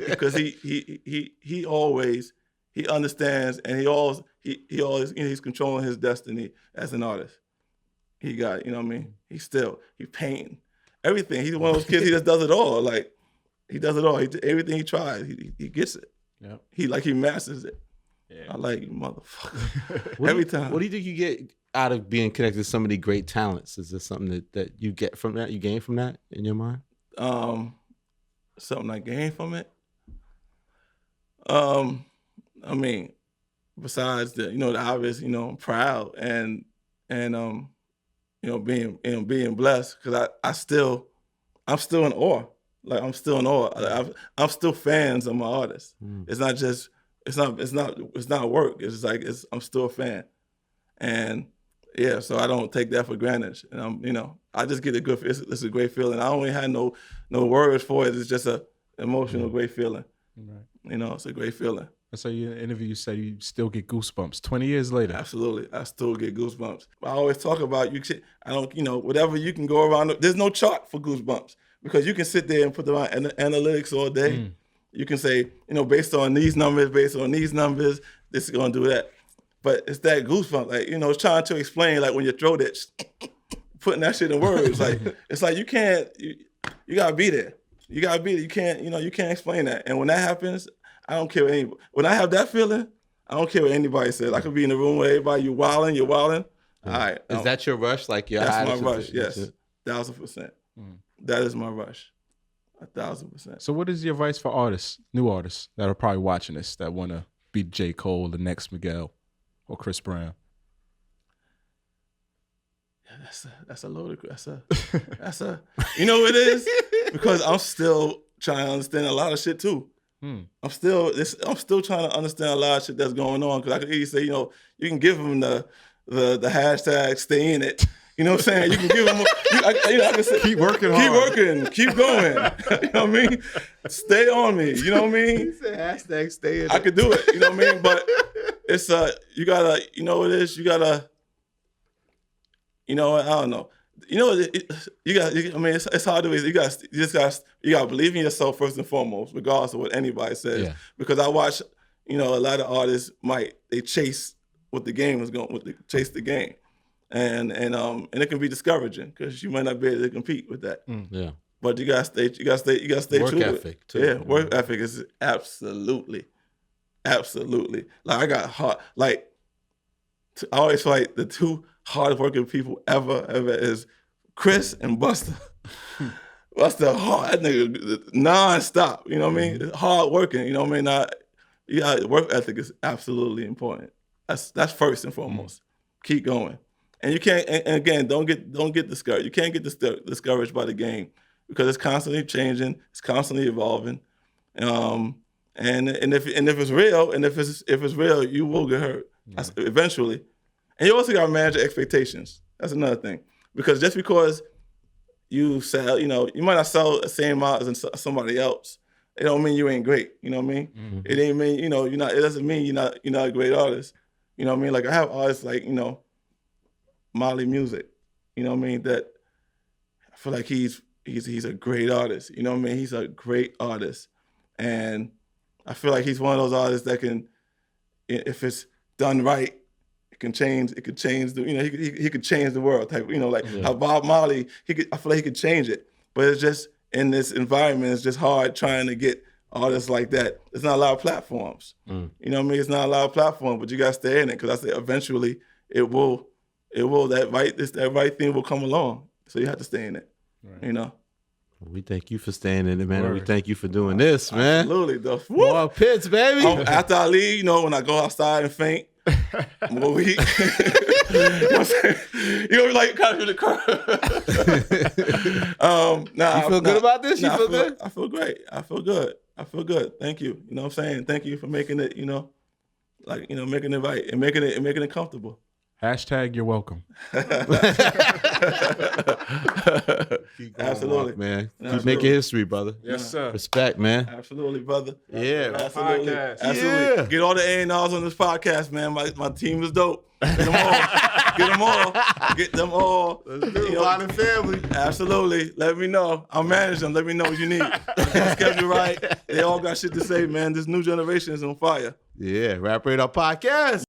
Because he always, he understands, and he always he's controlling his destiny as an artist. He got it, you know what I mean? He's painting. Everything. He's one of those kids, he just does it all. Like, he does it all. Everything he tries, he gets it. Yep. He masters it. Yeah. I like you, motherfucker. Every time. What do you think you get out of being connected to so many great talents? Is there something that you get from that, you gain from that in your mind? Something I gain from it? I mean, besides the obvious, I'm proud and being blessed, because I'm still in awe. Like, I'm still in awe. I'm still fans of my artists. It's not just, it's not work. It's like, I'm still a fan. And yeah, so I don't take that for granted. And I just get it's a great feeling. I don't even have no words for it. It's just a emotional, great feeling. Right. It's a great feeling. So in an interview, you said you still get goosebumps 20 years later. Absolutely. I still get goosebumps. I always talk about, whatever you can go around. There's no chart for goosebumps, because you can sit there and put them on analytics all day. You can say, based on these numbers, this is going to do that. But it's that goosebump, like, it's trying to explain, like, when your throat itch, putting that shit in words. Like, it's like, you can't, you got to be there. You got to be there. You can't, you can't explain that. And when that happens, I don't care what anybody, when I have that feeling, I don't care what anybody says. I could be in the room with everybody, you're wilding. All right. Is that your rush? Like, that's my rush, yes. 1,000%. That is my rush. 1,000%. So what is your advice for artists, new artists that are probably watching this, that want to be J.Cole, the next Miguel, or Chris Brown? Yeah, that's a loaded, that's a, you know what it is? Because I'm still trying to understand a lot of shit too. I'm still trying to understand a lot of shit that's going on, because I could easily say, you can give them the hashtag stay in it. You know what I'm saying? You can give them, I can say, keep working hard. Keep working, keep going. You know what I mean? Stay on me. You know what I mean? He said hashtag stay in it. I could do it. You know what I mean? But it's you gotta, you know what it is? You gotta, I don't know. It's hard to do. You gotta believe in yourself first and foremost, regardless of what anybody says. Yeah. Because I watch, a lot of artists they chase what the game is going, chase the game, and it can be discouraging, because you might not be able to compete with that. Yeah. But you gotta stay work true ethic to it. Yeah, work ethic is absolutely. Like, I got hard. Like, I always feel like the two hardest working people ever is Chris and Busta. What's the hard? That nigga non-stop. You know what I mean? It's hard working. You know what I mean? Work ethic is absolutely important. That's first and foremost. Keep going. And you can't. And again, don't get discouraged. You can't get discouraged by the game because it's constantly changing. It's constantly evolving. And if it's real, you will get hurt eventually. And you also got to manage your expectations. That's another thing. Because just because you sell, you might not sell the same amount as somebody else. It don't mean you ain't great. You know what I mean? Mm-hmm. It ain't mean you're not. It doesn't mean you're not a great artist. You know what I mean? Like I have artists like Molly Music. You know what I mean? That I feel like he's a great artist. You know what I mean? He's a great artist, and I feel like he's one of those artists that can, if it's done right, it could change the he could change the world type. How Bob Marley, I feel like he could change it, but it's just in this environment, it's just hard trying to get artists like that. There's not a lot of platforms. You know what I mean? It's not a lot of platforms, but you got to stay in it because I say eventually it will that right thing will come along. So you have to stay in it. Right. We thank you for staying in it, man. And we thank you for doing this, man. Absolutely, though. More pits, baby. After I leave, when I go outside and faint, I'm gonna weak. You know what I'm saying? You're like kind of the curve. You feel good about this? You feel good? I feel great. I feel good. Thank you. You know what I'm saying? Thank you for making it, making it right and making it comfortable. # you're welcome. Absolutely, man. Keep making history, brother. Yes, sir. Respect, man. Absolutely, brother. Yeah. Absolutely. Podcast. Absolutely. Yeah. Get all the A&Rs on this podcast, man. My team is dope. Get them all. Get them all. Let's do it. Line and family. Absolutely. Let me know. I'll manage them. Let me know what you need. Schedule right. They all got shit to say, man. This new generation is on fire. Yeah. Rap Radar Podcast.